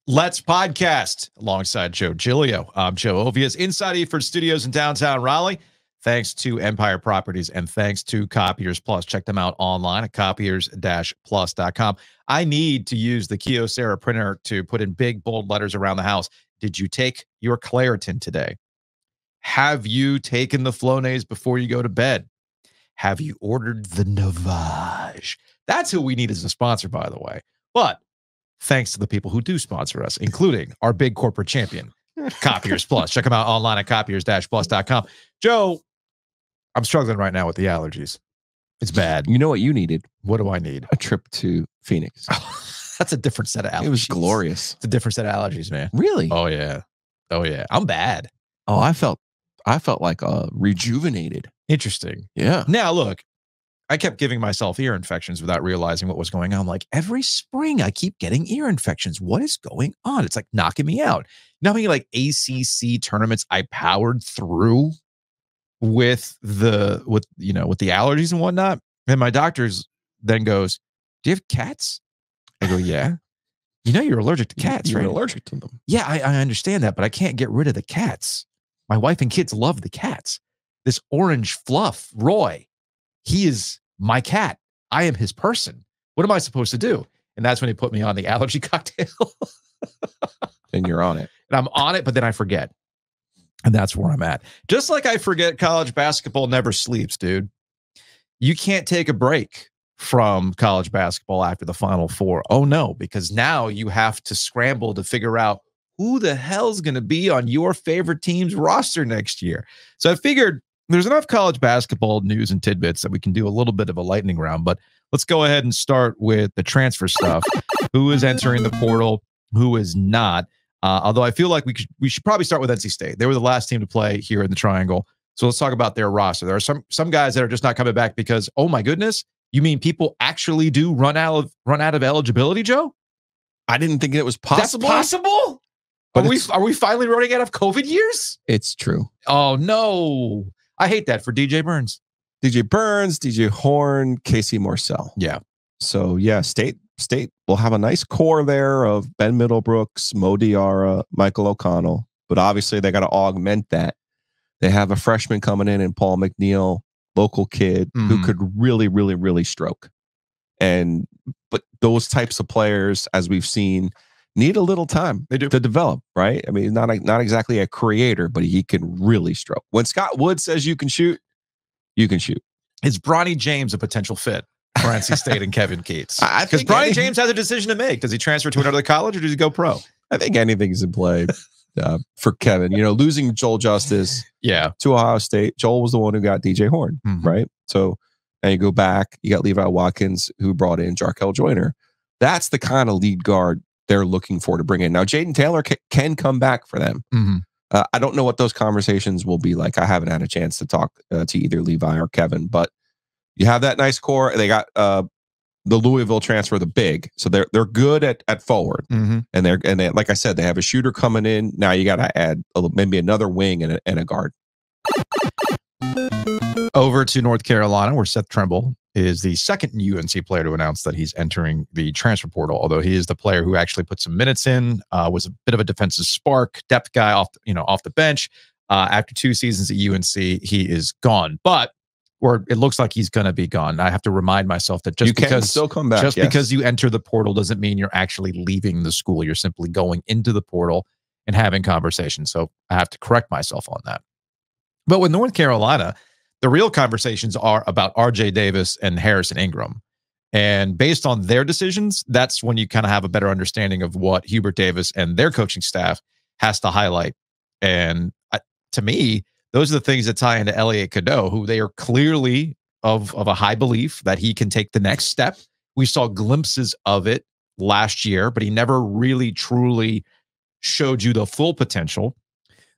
Let's Podcast alongside Joe Giglio. I'm Joe Ovias inside Eford Studios in downtown Raleigh. Thanks to Empire Properties and thanks to Copiers Plus. Check them out online at copiers-plus.com. I need to use the Kyocera printer to put in big, bold letters around the house. Did you take your Claritin today? Have you taken the Flonase before you go to bed? Have you ordered the Navage? That's who we need as a sponsor, by the way. But thanks to the people who do sponsor us, including our big corporate champion, Copiers Plus. Check them out online at copiers-plus.com. Joe, I'm struggling right now with the allergies. It's bad. You know what you needed? What do I need? A trip to Phoenix. That's a different set of allergies. It was glorious. It's a different set of allergies, man. Really? Oh, yeah. Oh, yeah. I'm bad. Oh, I felt like rejuvenated. Interesting. Yeah. Now, look, I kept giving myself ear infections without realizing what was going on. I'm like, every spring I keep getting ear infections. What is going on? It's like knocking me out. You know how many like ACC tournaments I powered through with the allergies and whatnot? And my doctor's then goes, "Do you have cats?" I go, "Yeah." You know you're allergic to cats, You're right? allergic to them. Yeah, I understand that, but I can't get rid of the cats. My wife and kids love the cats. This orange fluff, Roy, he is my cat. I am his person. What am I supposed to do? And that's when he put me on the allergy cocktail. And you're on it. And I'm on it, but then I forget. And that's where I'm at. Just like I forget college basketball never sleeps, dude. You can't take a break from college basketball after the Final Four. Oh, no, because now you have to scramble to figure out who the hell's going to be on your favorite team's roster next year. So I figured there's enough college basketball news and tidbits that we can do a little bit of a lightning round, but let's go ahead and start with the transfer stuff. Who is entering the portal? Who is not? Although I feel like we should probably start with NC State. They were the last team to play here in the Triangle. So let's talk about their roster. There are some guys that are just not coming back because, oh my goodness, you mean people actually do run out of eligibility, Joe? I didn't think it was possible. That's possible? But are we finally running out of COVID years? It's true. Oh no. I hate that for DJ Burns. DJ Burns, DJ Horn, Casey Morcell. Yeah. So yeah, State will have a nice core there of Ben Middlebrooks, Mo Diarra, Michael O'Connell, but obviously they got to augment that. They have a freshman coming in Paul McNeil, local kid who could really, really, really stroke. But those types of players, as we've seen, need a little time to develop, right? I mean, not exactly a creator, but he can really stroke. When Scott Wood says you can shoot, you can shoot. Is Bronny James a potential fit for NC State and Kevin Keats? Because Bronny James has a decision to make. Does he transfer to another college or does he go pro? I think anything's in play for Kevin. You know, losing Joel Justice to Ohio State. Joel was the one who got DJ Horn, right? So now you go back, you got Levi Watkins who brought in Jarkel Joyner. That's the kind of lead guard they're looking for to bring in. Now, Jaden Taylor can come back for them. I don't know what those conversations will be like. I haven't had a chance to talk to either Levi or Kevin, but you have that nice core. They got the Louisville transfer, the big, so they're good at forward, and they like I said, they have a shooter coming in. Now you got to add maybe another wing and a guard. Over to North Carolina, where Seth Trimble is the second UNC player to announce that he's entering the transfer portal, although he is the player who actually put some minutes in, was a bit of a defensive spark, depth guy off the bench. After 2 seasons at UNC, he is gone. But it looks like he's going to be gone. I have to remind myself that just because still come back, because you enter the portal doesn't mean you're actually leaving the school. You're simply going into the portal and having conversations. So I have to correct myself on that. But with North Carolina, the real conversations are about RJ Davis and Harrison Ingram. And based on their decisions, that's when you kind of have a better understanding of what Hubert Davis and their coaching staff has to highlight. And to me, those are the things that tie into Elliot Cadeau, who they are clearly of a high belief that he can take the next step. We saw glimpses of it last year, but he never really truly showed you the full potential.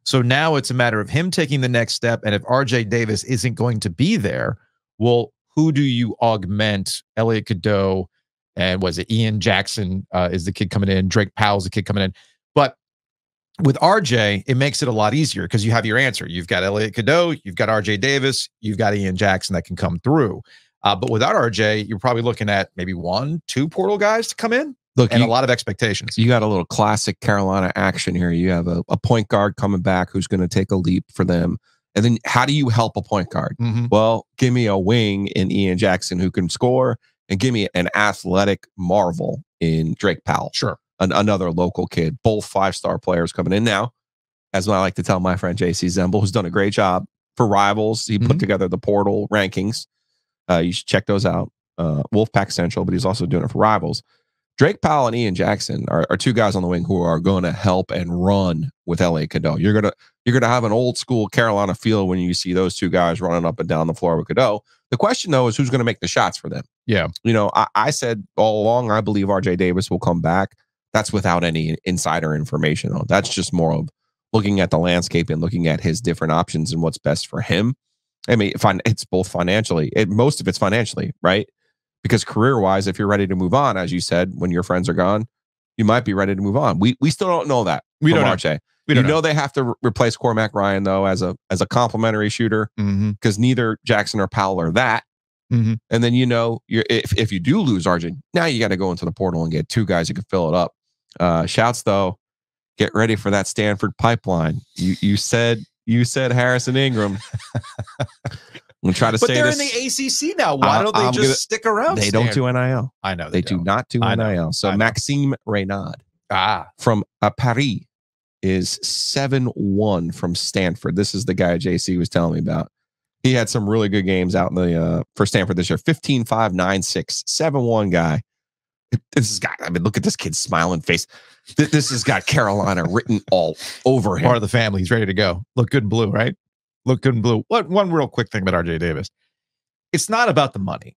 So now it's a matter of him taking the next step. And if RJ Davis isn't going to be there, well, who do you augment? Elliot Cadeau and was it Ian Jackson is the kid coming in. Drake Powell's the kid coming in. But with RJ, it makes it a lot easier because you have your answer. You've got Elliot Cadeau, you've got RJ Davis, you've got Ian Jackson that can come through. But without RJ, you're probably looking at maybe 1-2 portal guys to come in. Look, and a lot of expectations. You got a little classic Carolina action here. You have a point guard coming back who's going to take a leap for them. And then how do you help a point guard? Well, give me a wing in Ian Jackson who can score, and give me an athletic marvel in Drake Powell. Sure. Another local kid. Both 5-star players coming in now. As I like to tell my friend JC Zemble, who's done a great job for Rivals. He put together the portal rankings. You should check those out. Wolfpack Central, but he's also doing it for Rivals. Drake Powell and Ian Jackson are two guys on the wing who are going to help and run with LA Cadeau. You're gonna have an old school Carolina feel when you see those two guys running up and down the floor with Cadeau. The question though is who's going to make the shots for them. Yeah, I said all along I believe RJ Davis will come back. That's without any insider information though. That's just more of looking at the landscape and looking at his different options and what's best for him. I mean, it's both financially. Most of it's financially, right? Because career-wise, if you're ready to move on, as you said, when your friends are gone, you might be ready to move on. We still don't know that. We don't RJ. We know they have to replace Cormac Ryan though as a complimentary shooter because neither Jackson or Powell are that. And then if you do lose RJ, now you got to go into the portal and get two guys who can fill it up. Shouts though, get ready for that Stanford pipeline. You said Harrison Ingram. I'm try to but say they're this. in the ACC now. Why don't they just stick around? They don't do NIL. I know they do not do NIL. So Maxime Reynaud from Paris is 7-1 from Stanford. This is the guy JC was telling me about. He had some really good games out in the for Stanford this year. 15-5, 9-6, 7-1 guy. This has got. I mean, look at this kid's smiling face. This has got Carolina written all over him. Part of the family. He's ready to go. Look good in blue, right? Look good in blue. One real quick thing about RJ Davis. It's not about the money.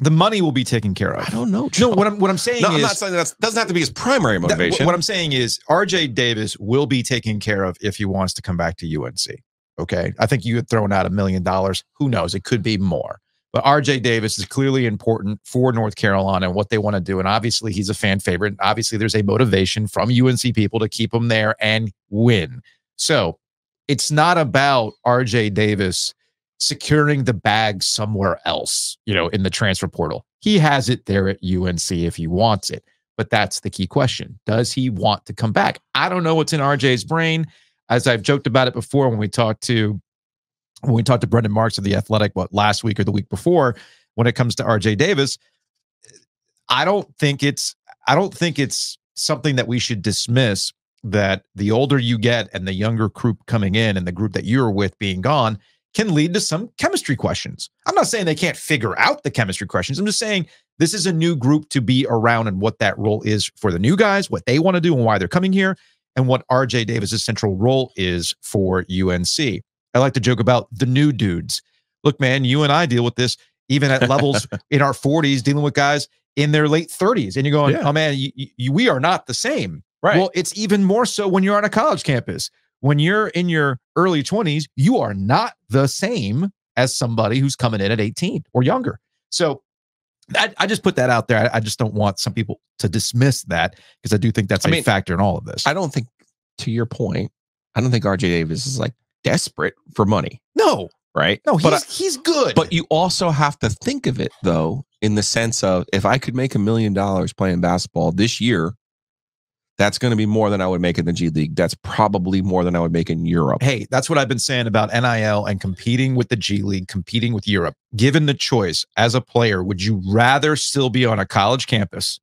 The money will be taken care of. I don't know. No, what I'm saying is, I'm not saying that doesn't have to be his primary motivation. What I'm saying is RJ Davis will be taken care of if he wants to come back to UNC. Okay. I think you had thrown out $1 million. Who knows? It could be more. But RJ Davis is clearly important for North Carolina and what they want to do. And obviously he's a fan favorite. Obviously there's a motivation from UNC people to keep him there and win. So it's not about RJ Davis securing the bag somewhere else, in the transfer portal. He has it there at UNC if he wants it. But that's the key question. Does he want to come back? I don't know what's in RJ's brain. As I've joked about it before when we talked to Brendan Marks of The Athletic, last week or the week before, when it comes to RJ Davis, I don't think it's something that we should dismiss, that the older you get and the younger group coming in and the group that you're with being gone can lead to some chemistry questions. I'm not saying they can't figure out the chemistry questions. I'm just saying this is a new group to be around and what that role is for the new guys, what they want to do and why they're coming here, and what RJ Davis's central role is for UNC. I like to joke about the new dudes. Look, man, you and I deal with this even at levels in our 40s, dealing with guys in their late 30s. And you're going, oh, man, we are not the same. Right. Well, it's even more so when you're on a college campus. When you're in your early 20s, you are not the same as somebody who's coming in at 18 or younger. So I just put that out there. I just don't want some people to dismiss that, because I do think that's a factor in all of this. I don't think, to your point, I don't think RJ Davis is like desperate for money. No. Right? No, he's good. But you also have to think of it, though, in the sense of, if I could make $1 million playing basketball this year, that's going to be more than I would make in the G League. That's probably more than I would make in Europe. Hey, that's what I've been saying about NIL and competing with the G League, competing with Europe. Given the choice as a player, would you rather still be on a college campus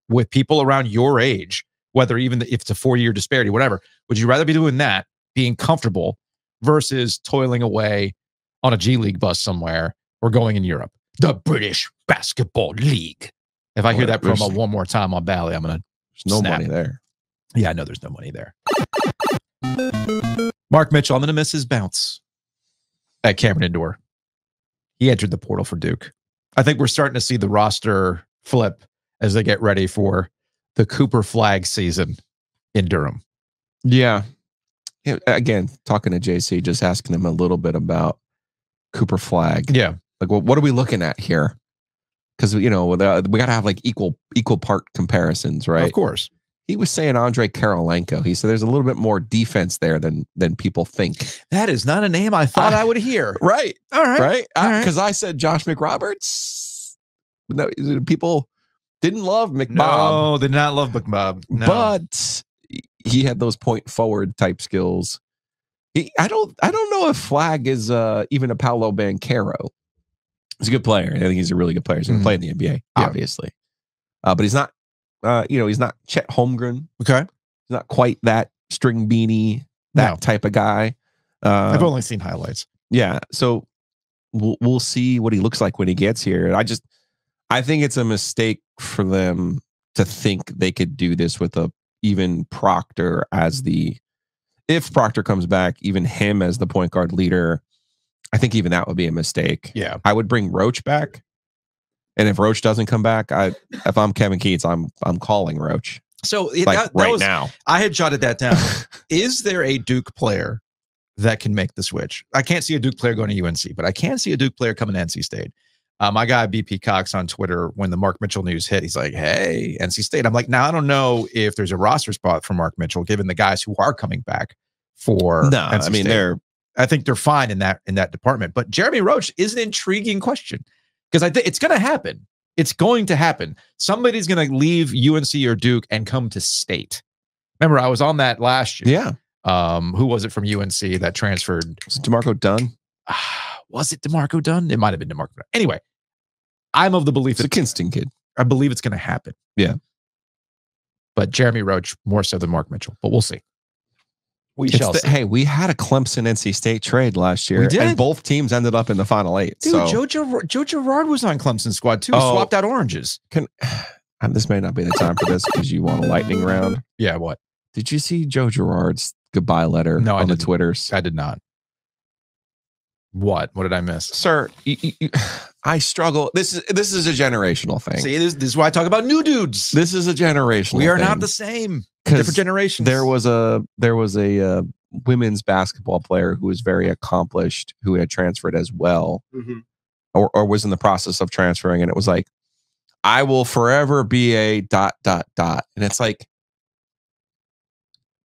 with people around your age, whether even if it's a 4-year disparity, whatever, would you rather be doing that, being comfortable, versus toiling away on a G League bus somewhere or going in Europe? The British Basketball League. If I hear that promo one more time on Bally, I'm going to There's no money there. Yeah, I know there's no money there. Mark Mitchell, I'm going to miss his bounce at Cameron Indoor. He entered the portal for Duke. I think we're starting to see the roster flip as they get ready for the Cooper Flag season in Durham. Yeah. Again, talking to JC, just asking him a little bit about Cooper Flag. Yeah. Like, what are we looking at here? Because, we got to have like equal part comparisons, right? Of course. He was saying Andre Karolenko. He said there's a little bit more defense there than people think. That is not a name I thought I would hear. Right. All right. Right. Because I said Josh McRoberts. No, people Didn't love McBob. No, did not love McBob. No. But he had those point forward type skills. I don't know if Flag is even a Paolo Banchero. He's a good player. I think he's a really good player. He's going to play in the NBA, obviously. But he's not, he's not Chet Holmgren. Okay. He's not quite that string beanie, that type of guy. I've only seen highlights. Yeah. So we'll see what he looks like when he gets here. I think it's a mistake for them to think they could do this with even Proctor as if Proctor comes back, even him as the point guard leader. I think even that would be a mistake. Yeah. I would bring Roach back. And if Roach doesn't come back, if I'm Kevin Keatts, I'm calling Roach. So now. I had jotted that down. Is there a Duke player that can make the switch? I can't see a Duke player going to UNC, but I can see a Duke player coming to NC State. My guy BP Cox on Twitter, when the Mark Mitchell news hit, he's like, "Hey, NC State." I'm like, now I don't know if there's a roster spot for Mark Mitchell, given the guys who are coming back for. No, NC I mean State. I think they're fine in that department. But Jeremy Roach is an intriguing question because I think it's going to happen. It's going to happen. Somebody's going to leave UNC or Duke and come to State. Remember, I was on that last year. Yeah. Who was it from UNC that transferred? Was it DeMarco Dunn? Was it DeMarco Dunn? It might have been DeMarco Dunn. Anyway, I'm of the belief it's a Kinston kid. I believe it's going to happen. Yeah. But Jeremy Roach more so than Mark Mitchell. But we'll see. We shall see. Hey, we had a Clemson NC State trade last year, and both teams ended up in the Final Eight. Dude, Joe Girard was on Clemson's squad too. Swapped out oranges. This may not be the time for this because you want a lightning round. Yeah, what? Did you see Joe Girard's goodbye letter on the Twitters? I did not. What did I miss? Sir, I struggle. This is a generational thing. See, this is why I talk about new dudes. This is a generational We are thing. not the same. Different generations. There was a women's basketball player who was very accomplished who had transferred as well, or was in the process of transferring, and it was like, I will forever be a ... And it's like,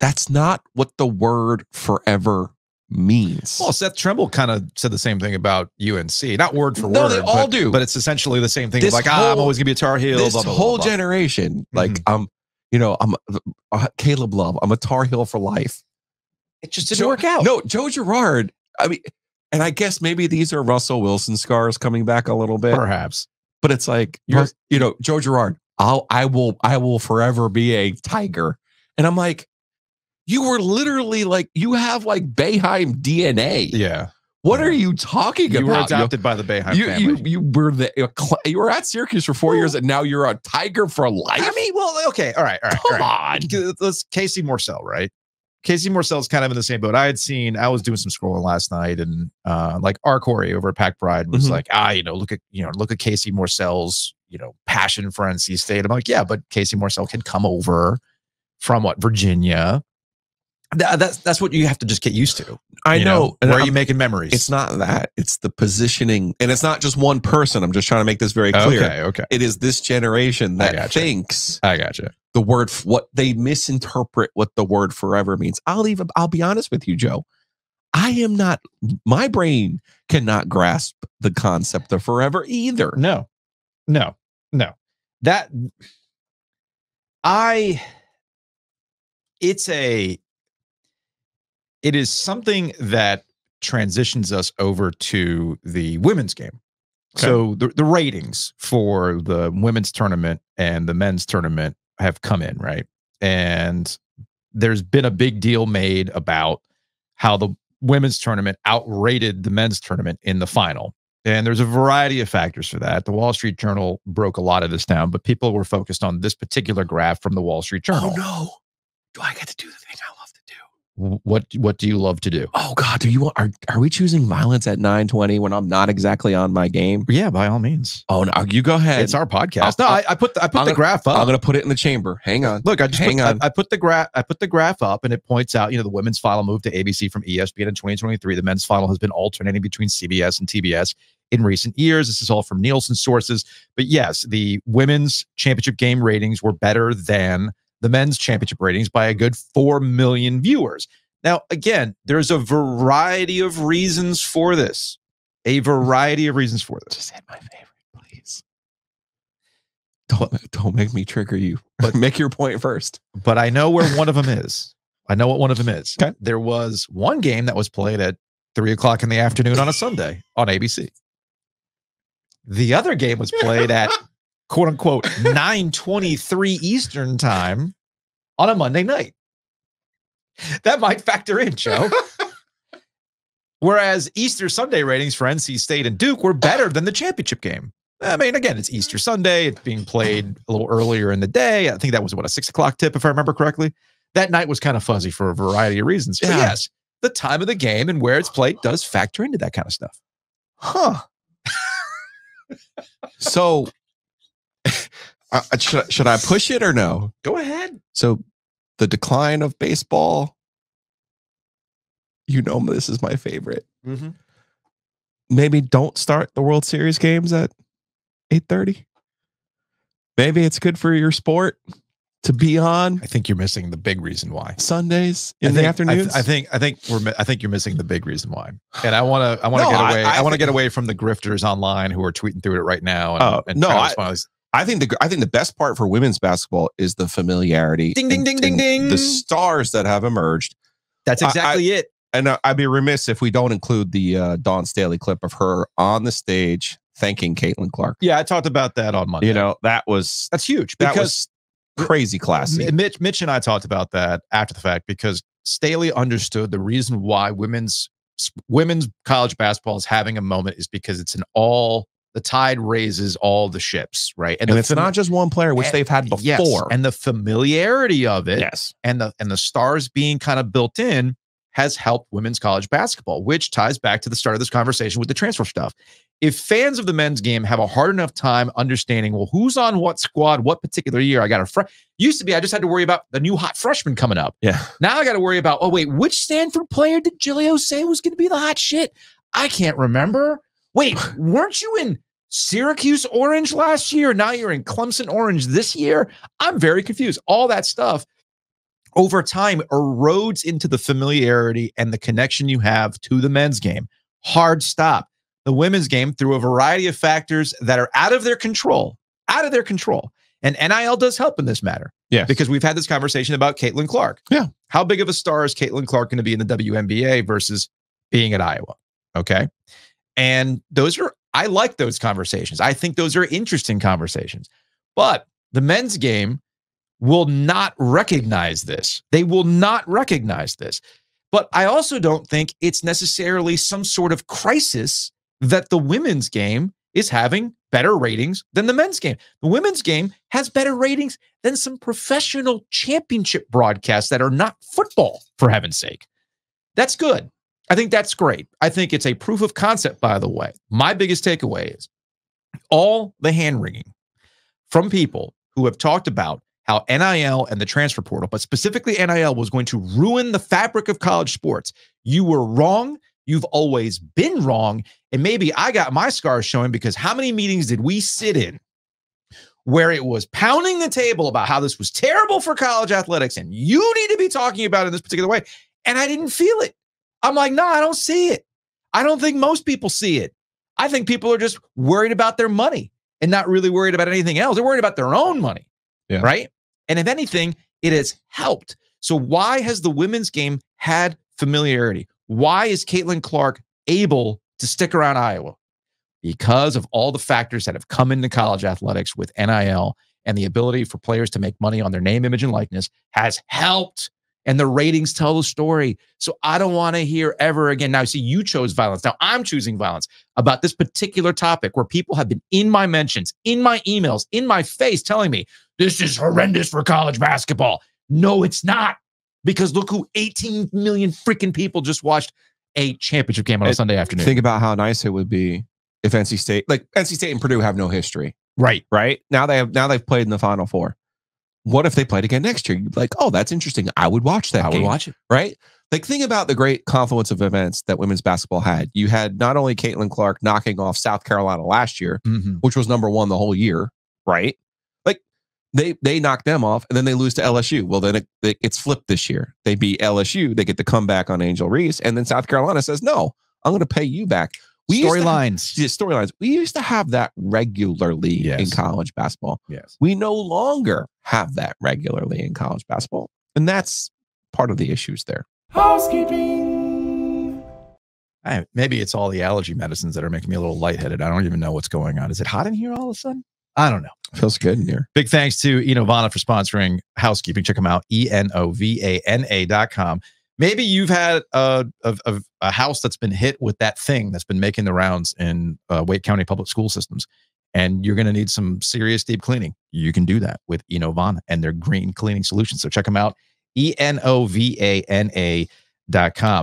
that's not what the word forever means. Well, Seth Trimble kind of said the same thing about UNC. Not word for word. No, they all do. But it's essentially the same thing. Like, I'm always going to be a Tar Heel. This blah, blah, whole blah, blah. generation, like, I'm Caleb Love. I'm a Tar Heel for life. It just didn't work out. No, Joe Girard. I mean, and I guess maybe these are Russell Wilson scars coming back a little bit. Perhaps. But it's like, Joe Girard, I will forever be a Tiger. And I'm like, you were literally like, you have like Boeheim DNA. Yeah. What are you talking about? You were adopted by the Boeheim family. You were at Syracuse for 4 years, and now you're a Tiger for life. I mean, well, okay, all right. Come on. Let's Casey Morsell, right? Casey Morsell's kind of in the same boat. I was doing some scrolling last night, and like our Corey over at Pack Pride was like, look at Casey Morsell's passion for NC State. I'm like, yeah, but Casey Morsell can come over from Virginia. That's what you have to just get used to. I know. Where are you making memories? It's not that. It's the positioning. And it's not just one person. I'm just trying to make this very clear. Okay. It is this generation that thinks I gotcha. The word, what they misinterpret what the word forever means. I'll be honest with you, Joe. My brain cannot grasp the concept of forever either. No. It is something that transitions us over to the women's game. Okay. So the ratings for the women's tournament and the men's tournament have come in, right? And there's been a big deal made about how the women's tournament outrated the men's tournament in the final. And there's a variety of factors for that. The Wall Street Journal broke a lot of this down, but people were focused on this particular graph from the Wall Street Journal. Oh, no. Do I get to do the thing I love to do? What do you love to do? Oh God, are we choosing violence at 9:20 when I'm not exactly on my game? Yeah, by all means. Oh no, you go ahead. It's our podcast. I put the graph up. I'm gonna put it in the chamber. Hang on. Look, I put the graph up, and it points out, the women's final moved to ABC from ESPN in 2023. The men's final has been alternating between CBS and TBS in recent years. This is all from Nielsen sources. But yes, the women's championship game ratings were better than the men's championship ratings by a good 4 million viewers. Now, again, there's a variety of reasons for this. Just hit my favorite, please. Don't make me trigger you. But make your point first. But I know where one of them is. I know what one of them is. Okay. There was one game that was played at 3:00 in the afternoon on a Sunday on ABC. The other game was played at quote unquote 9:23 Eastern time on a Monday night. That might factor in, Joe. Whereas Easter Sunday ratings for NC State and Duke were better than the championship game. I mean, again, it's Easter Sunday. It's being played a little earlier in the day. I think that was, what, a 6:00 tip, if I remember correctly. That night was kind of fuzzy for a variety of reasons. But yes, the time of the game and where it's played does factor into that kind of stuff. Huh. So, should I push it or no? Go ahead. So, the decline of baseball, this is my favorite. Mm-hmm. Maybe don't start the World Series games at 8:30. Maybe it's good for your sport to be on. I think you're missing the big reason why. Sundays in the afternoons. I think you're missing the big reason why. And I want to get away. I want to get away from the grifters online who are tweeting through it right now. I think the best part for women's basketball is the familiarity. Ding ding ding ding ding. The stars that have emerged. That's exactly it. And I'd be remiss if we don't include the Dawn Staley clip of her on the stage thanking Caitlin Clark. Yeah, I talked about that on Monday. That's huge. That was crazy classy. Mitch and I talked about that after the fact because Staley understood the reason why women's college basketball is having a moment is because it's the tide raises all the ships, right? And it's not just one player, which they've had before. Yes, and the familiarity of it, yes, and the stars being kind of built in has helped women's college basketball, which ties back to the start of this conversation with the transfer stuff. If fans of the men's game have a hard enough time understanding, well, who's on what squad, what particular year, I got used to be, I just had to worry about the new hot freshman coming up. Yeah. Now I got to worry about, oh, wait, which Stanford player did Giglio say was going to be the hot shit? I can't remember. Wait, weren't you in Syracuse orange last year? Now you're in Clemson orange this year? I'm very confused. All that stuff over time erodes into the familiarity and the connection you have to the men's game. Hard stop. The women's game, through a variety of factors that are out of their control. And NIL does help in this matter. Yeah. Because we've had this conversation about Caitlin Clark. Yeah. How big of a star is Caitlin Clark going to be in the WNBA versus being at Iowa? Okay. And I like those conversations. I think those are interesting conversations. But the men's game will not recognize this. They will not recognize this. But I also don't think it's necessarily some sort of crisis that the women's game is having better ratings than the men's game. The women's game has better ratings than some professional championship broadcasts that are not football, for heaven's sake. That's good. I think that's great. I think it's a proof of concept, by the way. My biggest takeaway is all the hand-wringing from people who have talked about how NIL and the transfer portal, but specifically NIL, was going to ruin the fabric of college sports. You were wrong. You've always been wrong. And maybe I got my scars showing because how many meetings did we sit in where it was pounding the table about how this was terrible for college athletics and you need to be talking about it in this particular way? And I didn't feel it. I'm like, no, I don't see it. I don't think most people see it. I think people are just worried about their money and not really worried about anything else. They're worried about their own money. Yeah. Right. And if anything, it has helped. So why has the women's game had familiarity? Why is Caitlin Clark able to stick around Iowa? Because of all the factors that have come into college athletics with NIL and the ability for players to make money on their name, image, and likeness has helped. And the ratings tell the story. So I don't want to hear ever again. Now, see, you chose violence. Now I'm choosing violence about this particular topic where people have been in my mentions, in my emails, in my face telling me, this is horrendous for college basketball. No, it's not. Because look who 18 million freaking people just watched a championship game on a Sunday afternoon. Think about how nice it would be if NC State and Purdue have no history. Right. Now they've played in the Final Four. What if they played again next year? You'd be like, oh, that's interesting. I would watch that. I would watch it. Right? Like, think about the great confluence of events that women's basketball had. You had not only Caitlin Clark knocking off South Carolina last year, which was #1 the whole year, right? Like, they knocked them off, and then they lose to LSU. Well, then it's flipped this year. They beat LSU. They get to come back on Angel Reese, and then South Carolina says, no, I'm going to pay you back. Storylines. We used to have that regularly in college basketball. Yes. We no longer have that regularly in college basketball. And that's part of the issues there. Housekeeping. Maybe it's all the allergy medicines that are making me a little lightheaded. I don't even know what's going on. Is it hot in here all of a sudden? I don't know. Feels good in here. Big thanks to Enovana for sponsoring Housekeeping. Check them out, ENOVANA.com. Maybe you've had a house that's been hit with that thing that's been making the rounds in Wake County public school systems, and you're going to need some serious deep cleaning. You can do that with Enovana and their green cleaning solutions. So check them out, ENOVANA.com.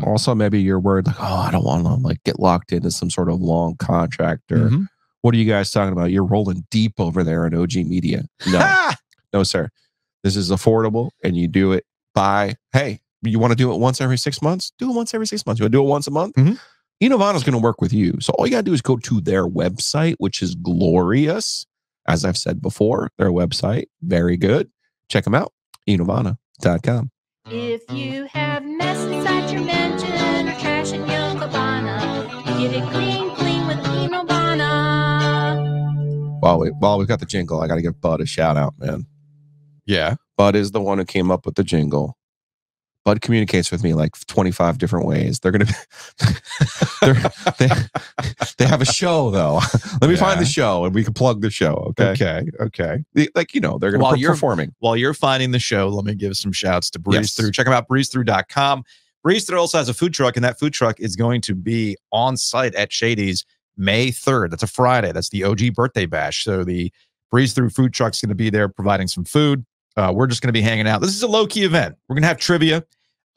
Also, maybe you're worried, like, oh, I don't want to like get locked into some sort of long contract. Or what are you guys talking about? You're rolling deep over there in OG Media. No, no, sir. This is affordable, and you do it by, hey, you want to do it once every 6 months? Do it once every 6 months. You want to do it once a month? Enovana is going to work with you. So all you got to do is go to their website, which is glorious. As I've said before, their website, very good. Check them out, Enovana.com. If you have mess inside your mansion or trash in your cabana, get it clean with Enovana. While we've got the jingle, I got to give Bud a shout out, man. Yeah. Bud is the one who came up with the jingle. Bud communicates with me like 25 different ways. They're going to they have a show, though. Let me find the show and we can plug the show. Okay. Like, they're going to be performing. While you're finding the show, let me give some shouts to Breeze Through. Check them out, breezethrough.com. Breeze Through also has a food truck, and that food truck is going to be on site at Shady's May 3rd. That's a Friday. That's the OG birthday bash. So the Breeze Through food truck's going to be there providing some food. We're just going to be hanging out. This is a low-key event. We're going to have trivia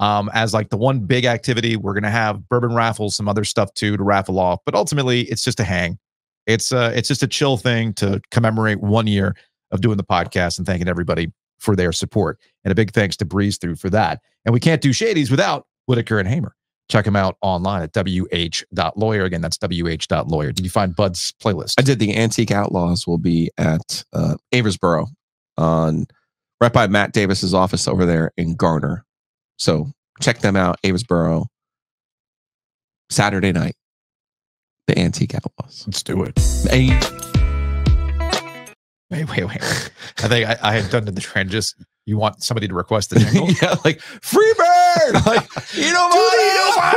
as like the one big activity. We're going to have bourbon raffles, some other stuff too to raffle off. But ultimately, it's just a hang. It's just a chill thing to commemorate 1 year of doing the podcast and thanking everybody for their support. And a big thanks to Breeze Through for that. And we can't do Shady's without Whitaker and Hamer. Check them out online at wh.lawyer. Again, that's wh.lawyer. Did you find Bud's playlist? I did. The Antique Outlaws will be at Aversboro on right by Matt Davis's office over there in Garner. So check them out, Aversboro, Saturday night. The Antique Outlaws. Let's do it. Hey. Wait. I think I had done the trend. Just you want somebody to request the jingle? Yeah, like Freebird, like Enovana.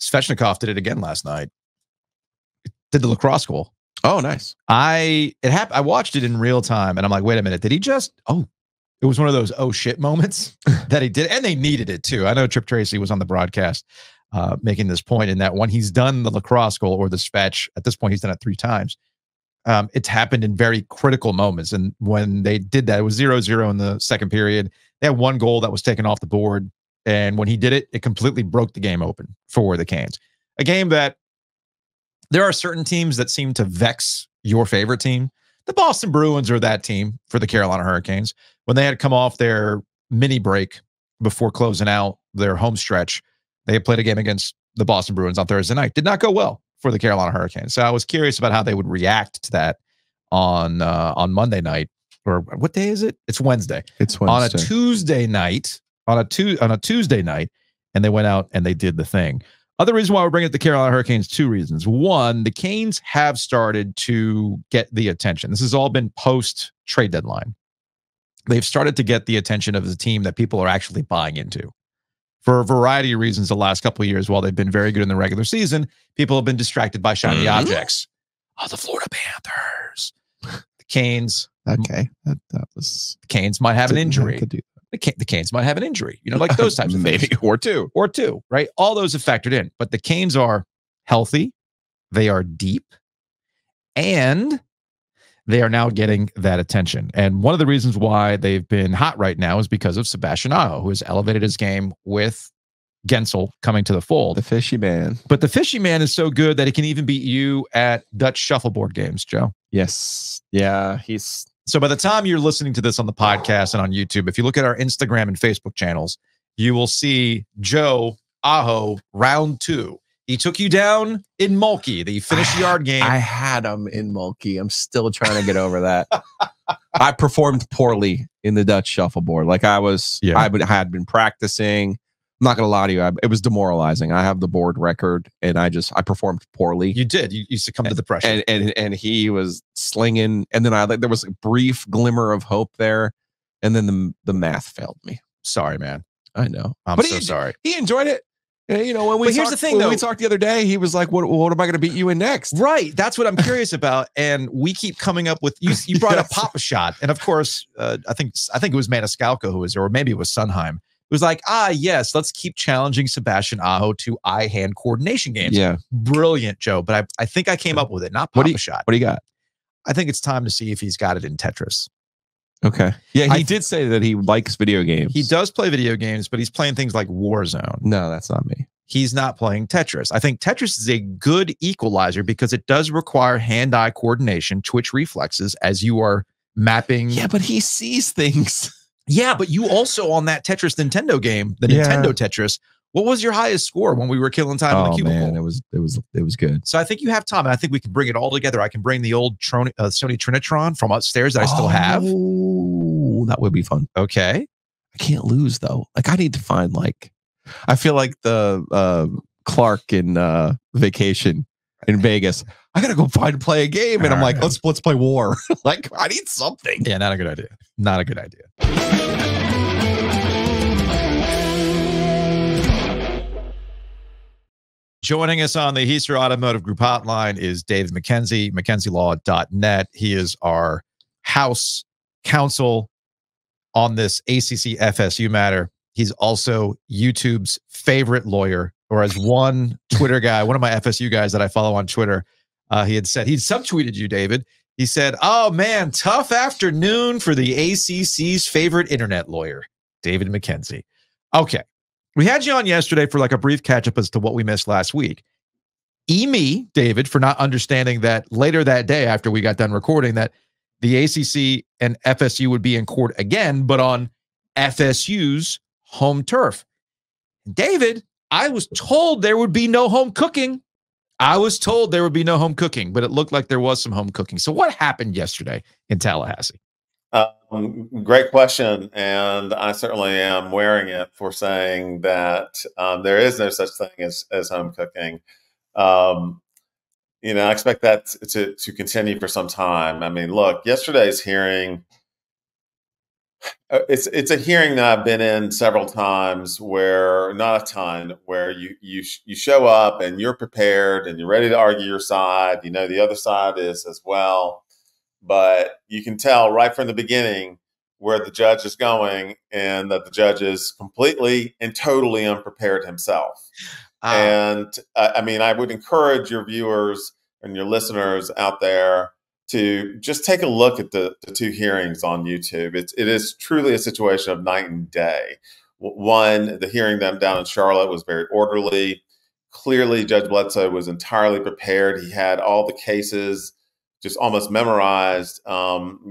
Svechnikov did it again last night. Did the lacrosse goal. Oh, nice. I watched it in real time, and I'm like, wait a minute, did he just? Oh, it was one of those oh shit moments that he did, and they needed it too. I know Trip Tracy was on the broadcast making this point in that when he's done the lacrosse goal or the Svech, at this point he's done it 3 times. It's happened in very critical moments, and when they did that, it was 0-0 in the second period. They had one goal that was taken off the board. And when he did it, it completely broke the game open for the Canes. A game that there are certain teams that seem to vex your favorite team. The Boston Bruins are that team for the Carolina Hurricanes. When they had come off their mini break before closing out their home stretch, they had played a game against the Boston Bruins on Thursday night. Did not go well for the Carolina Hurricanes. So I was curious about how they would react to that on Monday night. Or what day is it? It's Wednesday. It's Wednesday. On a Tuesday night. On a Tuesday night, and they went out and they did the thing. Other reason why we're bringing up the Carolina Hurricanes, 2 reasons. One, the Canes have started to get the attention. This has all been post-trade deadline. They've started to get the attention of the team that people are actually buying into. For a variety of reasons the last couple of years, while they've been very good in the regular season, people have been distracted by shiny objects. Oh, the Florida Panthers. The Canes. Okay. That was... The Canes might have an injury. The Canes might have an injury, like those types of things. Maybe, or two, right? All those have factored in, but the Canes are healthy. They are deep, and they are now getting that attention. And one of the reasons why they've been hot right now is because of Sebastian Aho, who has elevated his game with Gensel coming to the fold. The fishy man. But the fishy man is so good that he can even beat you at Dutch shuffleboard games, Joe. Yes. Yeah, So by the time you're listening to this on the podcast and on YouTube, if you look at our Instagram and Facebook channels, you will see Joe Aho round 2. He took you down in Mulkey, the finish yard game. I had him in Mulkey. I'm still trying to get over that. I performed poorly in the Dutch shuffleboard. Like I had been practicing. I'm not going to lie to you. It was demoralizing. I have the board record, and I performed poorly. You did. You succumbed to the pressure. And he was slinging. And then there was a brief glimmer of hope there. And then the math failed me. Sorry, man. I know. I'm so sorry. He enjoyed it. You know, when we talked the other day, he was like, what am I going to beat you in next? Right. That's what I'm curious about. And we keep coming up with, you brought up Papa Shot. And of course, I think it was Maniscalco who was there, or maybe it was Sunheim. It was like, yes, let's keep challenging Sebastian Aho to eye-hand coordination games. Yeah. Brilliant, Joe. But I think I came up with it, not Papa Shot. What do you got? I think it's time to see if he's got it in Tetris. Okay. Yeah, he did say that he likes video games. He does play video games, but he's playing things like Warzone. No, that's not me. He's not playing Tetris. I think Tetris is a good equalizer because it does require hand-eye coordination, twitch reflexes, as you are mapping. Yeah, but he sees things. Yeah, but you also on that Tetris Nintendo game, the Nintendo Tetris, what was your highest score when we were killing time in the cubicle? Man, it was good. So I think you have time, and I think we can bring it all together. I can bring the old Sony Trinitron from upstairs that I still have. Oh, that would be fun. Okay. I can't lose though. Like I need to find I feel like the Clark in Vacation in Vegas. I gotta go play a game, and I'm like, let's play War. Like I need something. Yeah, not a good idea. Not a good idea. Joining us on the Heister Automotive Group hotline is David McKenzie, McKenzieLaw.net. He is our house counsel on this ACC FSU matter. He's also YouTube's favorite lawyer, or as one Twitter guy, one of my FSU guys that I follow on Twitter, he had said, he'd subtweeted you, David. He said, oh man, tough afternoon for the ACC's favorite internet lawyer, David McKenzie. Okay. We had you on yesterday for like a brief catch up as to what we missed last week. Me, David, for not understanding that later that day after we got done recording that the ACC and FSU would be in court again, but on FSU's home turf. David, I was told there would be no home cooking. But it looked like there was some home cooking. So what happened yesterday in Tallahassee? Great question. And I certainly am wearing it for saying that there is no such thing as home cooking. I expect that to continue for some time. I mean, look, yesterday's hearing, it's a hearing that I've been in several times where, not a ton, where you show up and you're prepared and you're ready to argue your side. You know, the other side is as well. But you can tell right from the beginning where the judge is going and that the judge is completely and totally unprepared himself. And I mean, I would encourage your viewers and your listeners out there to just take a look at the two hearings on YouTube. It is truly a situation of night and day. One, the hearing down in Charlotte was very orderly. Clearly, Judge Bledsoe was entirely prepared. He had all the cases just almost memorized.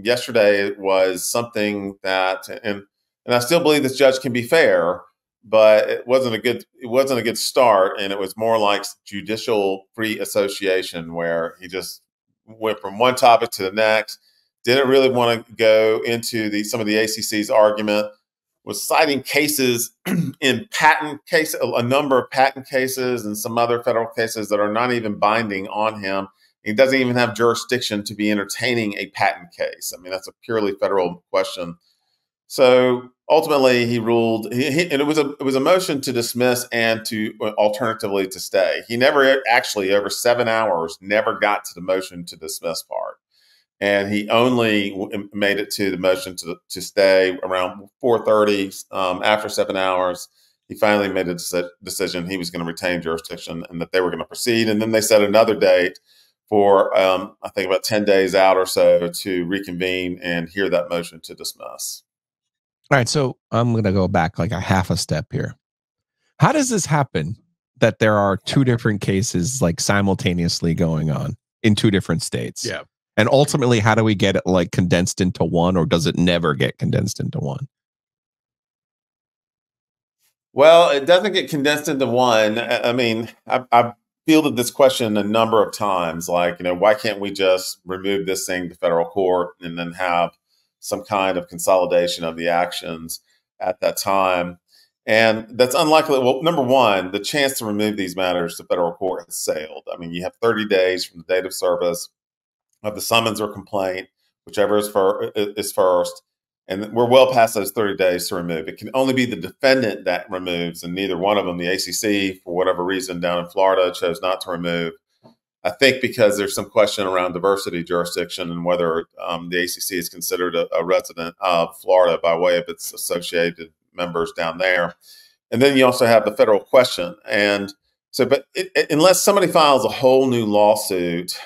Yesterday was something that, and I still believe this judge can be fair, but it wasn't a good start, and it was more like judicial free association where he just went from one topic to the next. Didn't really want to go into some of the ACC's argument. Was citing cases in patent cases, a number of patent cases, and some other federal cases that are not even binding on him. He doesn't even have jurisdiction to be entertaining a patent case. I mean, that's a purely federal question. So ultimately, he ruled, and it was a motion to dismiss and to alternatively to stay. He never actually, over 7 hours, never got to the motion to dismiss part, and he only made it to the motion to stay around 4:30. After 7 hours, he finally made a decision he was going to retain jurisdiction and that they were going to proceed. And then they set another date for I think about 10 days out or so to reconvene and hear that motion to dismiss. All right, so I'm going to go back like a half a step here. How does this happen that there are two different cases like simultaneously going on in two different states? Yeah. And ultimately, how do we get it like condensed into one, or does it never get condensed into one? Well, it doesn't get condensed into one. I mean, fielded this question a number of times, like, why can't we just remove this thing to federal court and then have some kind of consolidation of the actions at that time? And that's unlikely. Well, number one, the chance to remove these matters to federal court has sailed. I mean, you have 30 days from the date of service of the summons or complaint, whichever is first. And we're well past those 30 days to remove. It can only be the defendant that removes, and neither one of them, the ACC, for whatever reason, down in Florida, chose not to remove. I think because there's some question around diversity jurisdiction and whether the ACC is considered a resident of Florida by way of its associated members down there. And then you also have the federal question. And so, unless somebody files a whole new lawsuit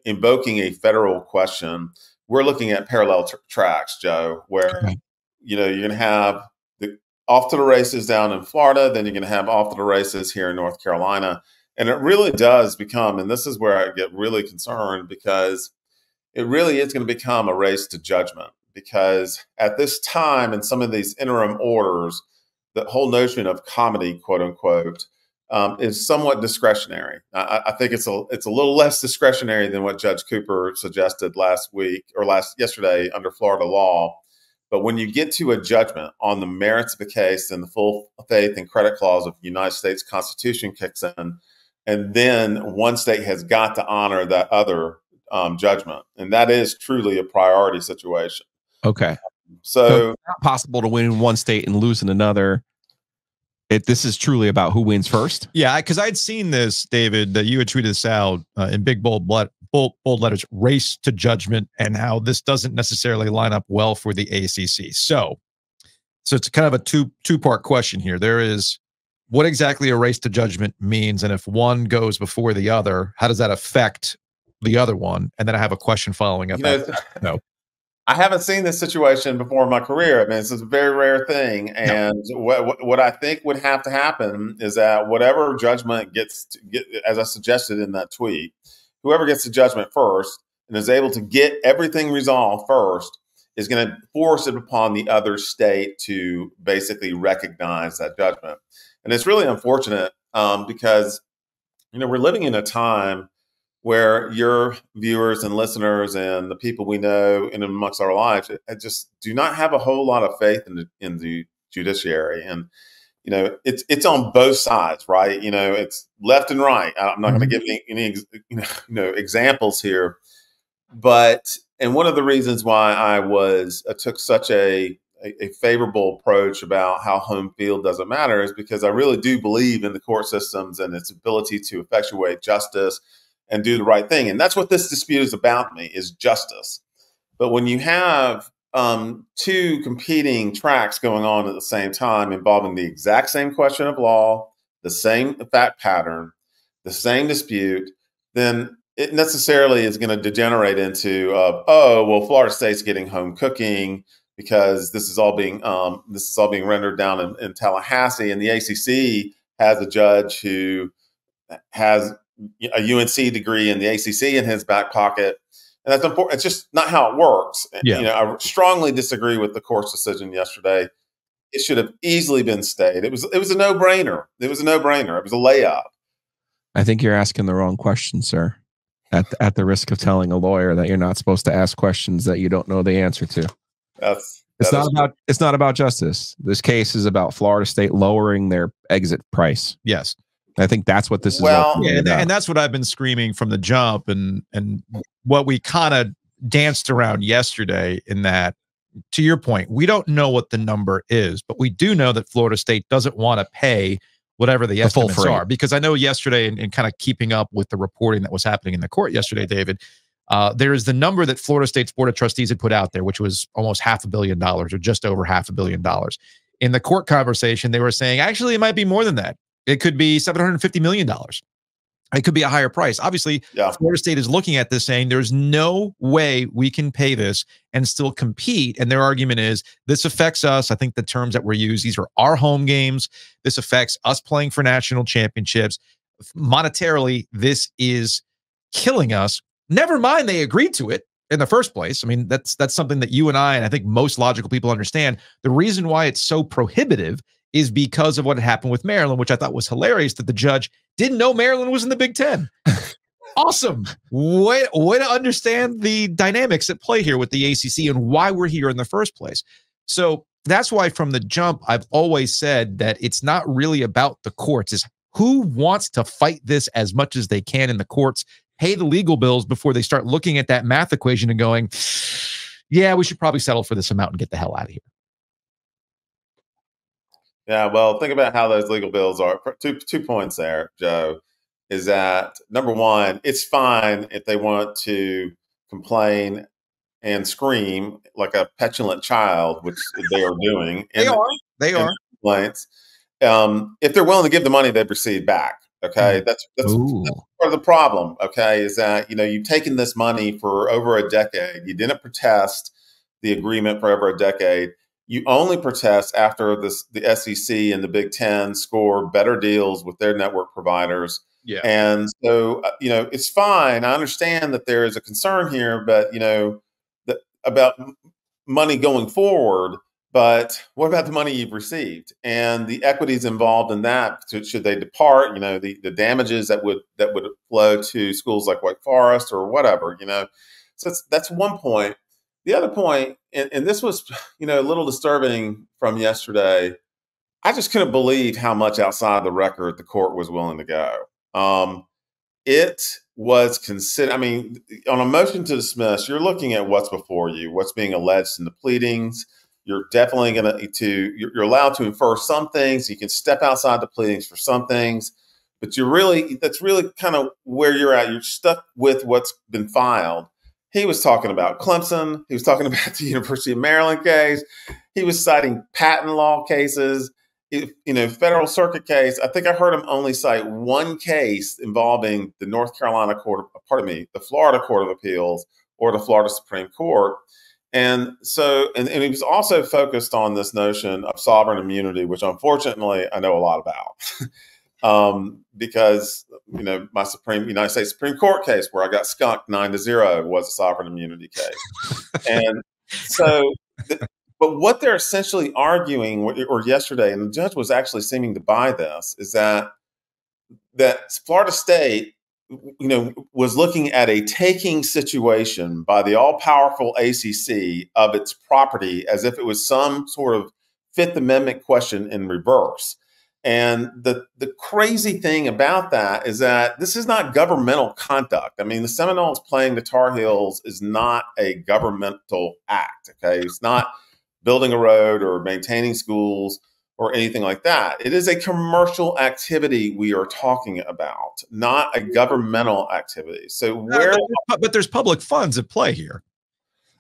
invoking a federal question, we're looking at parallel tracks, Joe, where, you're going to have off to the races down in Florida, then you're going to have off to the races here in North Carolina. And it really does become, and this is where I get really concerned, because it really is going to become a race to judgment. Because at this time, in some of these interim orders, the whole notion of comedy, quote unquote, is somewhat discretionary. I think it's a little less discretionary than what Judge Cooper suggested yesterday under Florida law. But when you get to a judgment on the merits of the case, and the full faith and credit clause of the United States Constitution kicks in, and then one state has got to honor that other judgment, and that is truly a priority situation. Okay. So it's not possible to win in one state and lose in another. This is truly about who wins first. Yeah, because I'd seen this, David, that you had tweeted this out in big bold letters, race to judgment, and how this doesn't necessarily line up well for the ACC. So it's kind of a two-part question here. There is what exactly a race to judgment means, and if one goes before the other, how does that affect the other one? And then I have a question following up. No. I haven't seen this situation before in my career. I mean, this is a very rare thing. And what I think would have to happen is that whatever judgment as I suggested in that tweet, whoever gets the judgment first and is able to get everything resolved first is going to force it upon the other state to basically recognize that judgment. And it's really unfortunate because, we're living in a time where your viewers and listeners and the people we know in amongst our lives just do not have a whole lot of faith in the judiciary. And, it's on both sides, right? It's left and right. I'm not going to give any examples here, and one of the reasons why I took such a favorable approach about how home field doesn't matter is because I really do believe in the court systems and its ability to effectuate justice and do the right thing. And that's what this dispute is about me, is justice. But when you have two competing tracks going on at the same time involving the exact same question of law, the same fact pattern, the same dispute, then it necessarily is going to degenerate into, Florida State's getting home cooking because this is all being rendered down in Tallahassee, and the ACC has a judge who has a UNC degree in the ACC in his back pocket. And that's important. It's just not how it works. Yeah. I strongly disagree with the court's decision yesterday. It should have easily been stayed. It was a no-brainer. It was a no-brainer. It was a layup. I think you're asking the wrong question, sir. At the risk of telling a lawyer that you're not supposed to ask questions that you don't know the answer to. It's not about justice. This case is about Florida State lowering their exit price. Yes. I think that's what this is. And that's what I've been screaming from the jump, and what we kind of danced around yesterday. In that, to your point, we don't know what the number is, but we do know that Florida State doesn't want to pay whatever the estimates are. Because I know yesterday, and kind of keeping up with the reporting that was happening in the court yesterday, David, there is the number that Florida State's Board of Trustees had put out there, which was almost $500 million, or just over $500 million. In the court conversation, they were saying, actually, it might be more than that. It could be $750 million. It could be a higher price. Obviously, Florida State is looking at this saying there's no way we can pay this and still compete. And their argument is this affects us. I think the terms that were used, these are our home games. This affects us playing for national championships. Monetarily, this is killing us. Never mind, they agreed to it in the first place. I mean, that's something that you and I think most logical people understand. The reason why it's so prohibitive is because of what had happened with Maryland, which I thought was hilarious that the judge didn't know Maryland was in the Big Ten. Awesome. Way to understand the dynamics at play here with the ACC and why we're here in the first place. So that's why from the jump, I've always said that it's not really about the courts. It's who wants to fight this as much as they can in the courts, pay the legal bills before they start looking at that math equation and going, yeah, we should probably settle for this amount and get the hell out of here. Yeah, well, think about how those legal bills are. Two points there, Joe, is that number one, it's fine if they want to complain and scream like a petulant child, which they are doing. They are. Complaints. If they're willing to give the money they've received back, okay, that's part of the problem. Okay, is that you've taken this money for over a decade. You didn't protest the agreement for over a decade. You only protest after the SEC and the Big Ten score better deals with their network providers. Yeah. And so, it's fine. I understand that there is a concern here, but, about money going forward. But what about the money you've received and the equities involved in that? Should they depart? The damages that would flow to schools like Wake Forest or whatever. So that's one point. The other point, and this was, a little disturbing from yesterday. I just couldn't believe how much outside the record the court was willing to go. It was considered. I mean, on a motion to dismiss, you're looking at what's before you, what's being alleged in the pleadings. You're definitely you're allowed to infer some things. You can step outside the pleadings for some things, but that's really kind of where you're at. You're stuck with what's been filed. He was talking about Clemson. He was talking about the University of Maryland case. He was citing patent law cases, federal circuit case. I think I heard him only cite one case involving the the Florida Court of Appeals or the Florida Supreme Court. And so, and he was also focused on this notion of sovereign immunity, which unfortunately I know a lot about. Because my United States Supreme Court case where I got skunked 9-0 was a sovereign immunity case, and so. But what they're essentially arguing, or yesterday, and the judge was actually seeming to buy this, is that Florida State, was looking at a taking situation by the all-powerful ACC of its property as if it was some sort of Fifth Amendment question in reverse. And the crazy thing about that is that this is not governmental conduct. I mean, the Seminoles playing the Tar Heels is not a governmental act. Okay, it's not building a road or maintaining schools or anything like that. It is a commercial activity we are talking about, not a governmental activity. So but there's public funds at play here.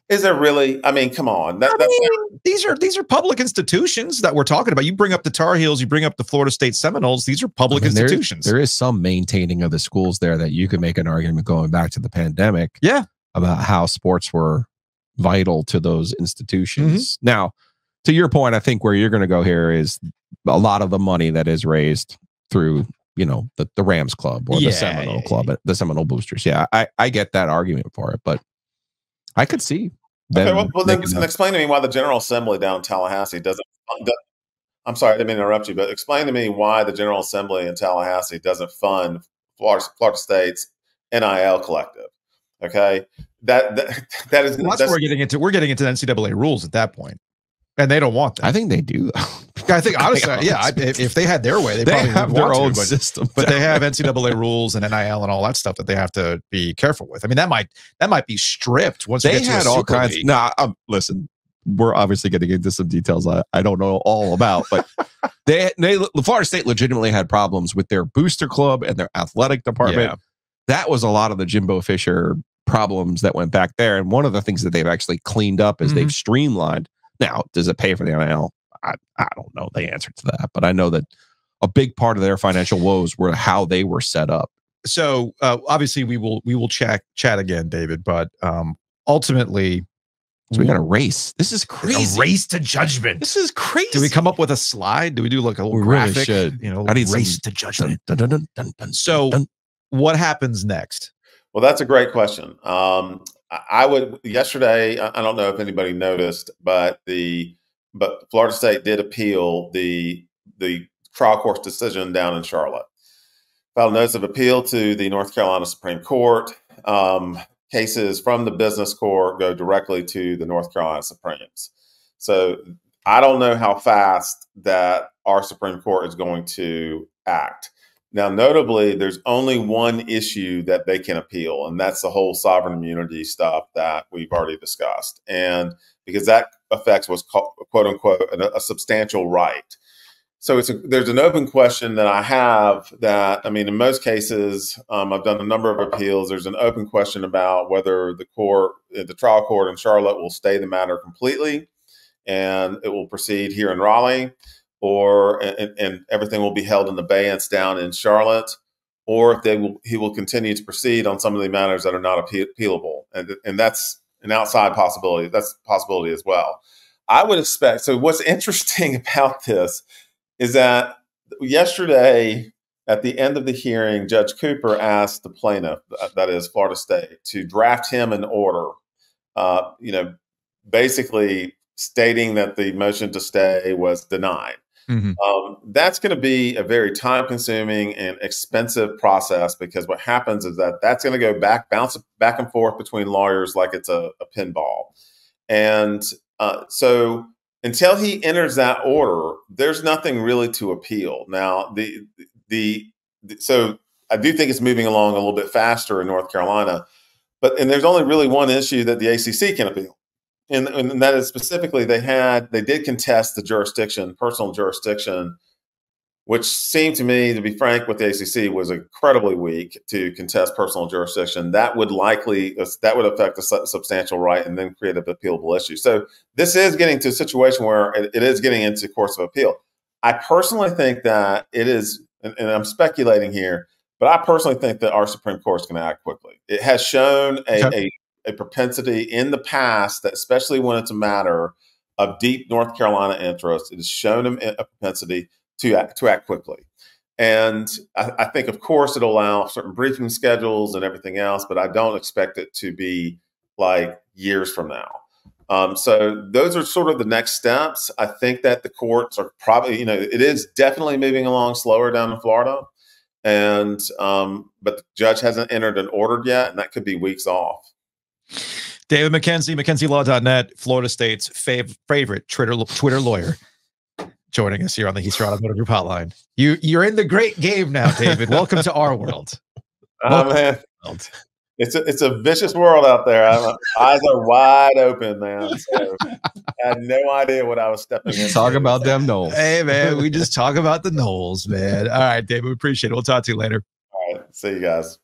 Is there really? I mean, come on. These are public institutions that we're talking about. You bring up the Tar Heels, you bring up the Florida State Seminoles. These are public institutions. There is some maintaining of the schools there that you could make an argument going back to the pandemic. Yeah, about how sports were vital to those institutions. Mm-hmm. Now, to your point, I think where you're going to go here is a lot of the money that is raised through, the Rams Club or the Seminole Club, the Seminole Boosters. Yeah, I get that argument for it, but I could see. Okay, well then explain to me why the General Assembly down in Tallahassee doesn't. I'm sorry, I didn't mean to interrupt you, but explain to me why the General Assembly in Tallahassee doesn't fund Florida State's NIL collective. Okay, that is. Well, that's what we're getting into. We're getting into NCAA rules at that point, and they don't want that. I think they do. I think honestly, if they had their way, they probably have their own system. But they have NCAA rules and NIL and all that stuff that they have to be careful with. I mean, that might be stripped once they had all kinds. Listen, we're obviously getting into some details I don't know all about, but the Florida State legitimately had problems with their booster club and their athletic department. Yeah. That was a lot of the Jimbo Fisher problems that went back there. And one of the things that they've actually cleaned up is they've streamlined. Now, does it pay for the NIL? I don't know the answer to that, but I know that a big part of their financial woes were how they were set up. So obviously we will chat again, David, but ultimately, so we got a race. This is crazy. A race to judgment. This is crazy. Do we come up with a slide? Do we do like a little graphic? Really should. I need race to judgment. So what happens next? Well, that's a great question. I would yesterday. I don't know if anybody noticed, but Florida State did appeal the the trial court's decision down in Charlotte. Filed a notice of appeal to the North Carolina Supreme Court. Cases from the business court go directly to the North Carolina Supremes. So I don't know how fast that our Supreme Court is going to act. Now, notably, there's only one issue that they can appeal, and that's the whole sovereign immunity stuff that we've already discussed. And because that affects what's called, quote unquote, a substantial right. So there's an open question that I have that, I mean, in most cases, I've done a number of appeals. There's an open question about whether the trial court in Charlotte will stay the matter completely and it will proceed here in Raleigh, and everything will be held in abeyance down in Charlotte, or if he will continue to proceed on some of the matters that are not appealable. And that's an outside possibility. That's a possibility as well. I would expect, so what's interesting about this is that yesterday, at the end of the hearing, Judge Cooper asked the plaintiff, that is Florida State, to draft him an order, basically stating that the motion to stay was denied. Mm-hmm. That's going to be a very time-consuming and expensive process, because what happens is that's going to go bounce back and forth between lawyers like it's a pinball. And so until he enters that order, there's nothing really to appeal. Now, so I do think it's moving along a little bit faster in North Carolina, and there's only really one issue that the ACC can appeal. And that is specifically they did contest the personal jurisdiction, which seemed to me, to be frank with the ACC, was incredibly weak to contest personal jurisdiction. That would affect a substantial right and then create an appealable issue. So this is getting to a situation where it is getting into courts of appeal. I personally think that it is, and I'm speculating here, but I personally think that our Supreme Court is going to act quickly. It has shown a propensity in the past, that especially when it's a matter of deep North Carolina interest, it has shown them a propensity to act quickly. And I think, of course, it'll allow certain briefing schedules and everything else, but I don't expect it to be like years from now. So those are sort of the next steps. I think that the courts are probably, it is definitely moving along slower down in Florida. And but the judge hasn't entered an order yet, and that could be weeks off. David McKenzie, McKenzieLaw.net, Florida State's favorite Twitter lawyer, joining us here on the Heaster Automotive Group Hotline. You're in the great game now, David. Welcome to our world. Man, it's a vicious world out there. Eyes are wide open, man. So I had no idea what I was stepping into. Talk about them Knowles. Hey, man, we just talk about the Knowles, man. All right, David, we appreciate it. We'll talk to you later. All right, see you guys.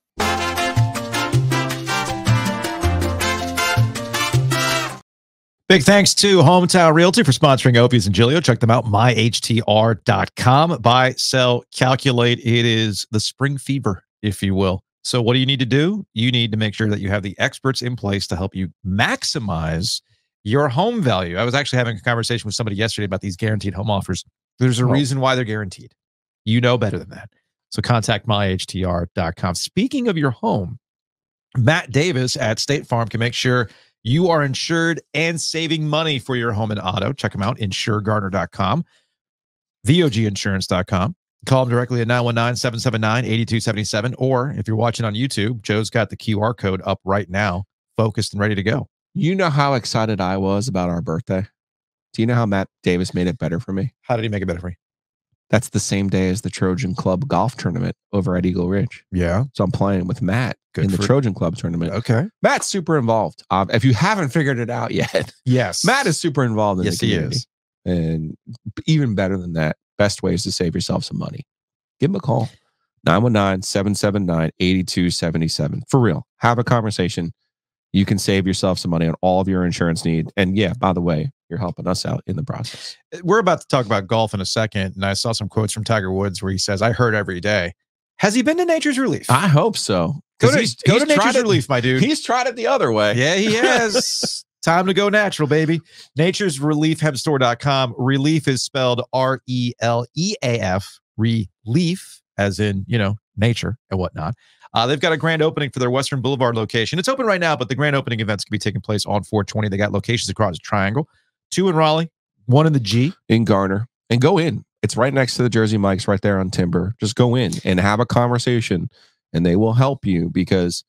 Big thanks to Hometown Realty for sponsoring Opie's and Giglio. Check them out, myhtr.com. Buy, sell, calculate. It is the spring fever, if you will. So what do you need to do? You need to make sure that you have the experts in place to help you maximize your home value. I was actually having a conversation with somebody yesterday about these guaranteed home offers. There's a reason why they're guaranteed. You know better than that. So contact myhtr.com. Speaking of your home, Matt Davis at State Farm can make sure you are insured and saving money for your home and auto. Check them out, insuregarner.com, voginsurance.com. Call them directly at 919-779-8277. Or if you're watching on YouTube, Joe's got the QR code up right now, focused and ready to go. You know how excited I was about our birthday? Do you know how Matt Davis made it better for me? How did he make it better for me? That's the same day as the Trojan Club golf tournament over at Eagle Ridge. Yeah. So I'm playing with Matt in the Trojan Club tournament. Okay. Matt's super involved. If you haven't figured it out yet, yes, Matt is super involved in the community. He is. And even better than that, best ways to save yourself some money. Give him a call. 919-779-8277. For real. Have a conversation. You can save yourself some money on all of your insurance needs. And yeah, by the way, you're helping us out in the process. We're about to talk about golf in a second. And I saw some quotes from Tiger Woods where he says, I hurt every day. Has he been to Nature's Relief? I hope so. Go to Nature's Relief, my dude. He's tried it the other way. Yeah, he has. Time to go natural, baby. Nature's Relief, hempstore.com. Relief is spelled R-E-L-E-A-F. Relief, as in, nature and whatnot. They've got a grand opening for their Western Boulevard location. It's open right now, but the grand opening events can be taking place on 420. They got locations across the triangle. 2 in Raleigh, 1 in the G. In Garner. And go in. It's right next to the Jersey Mike's, right there on Timber. Just go in and have a conversation, and they will help you, because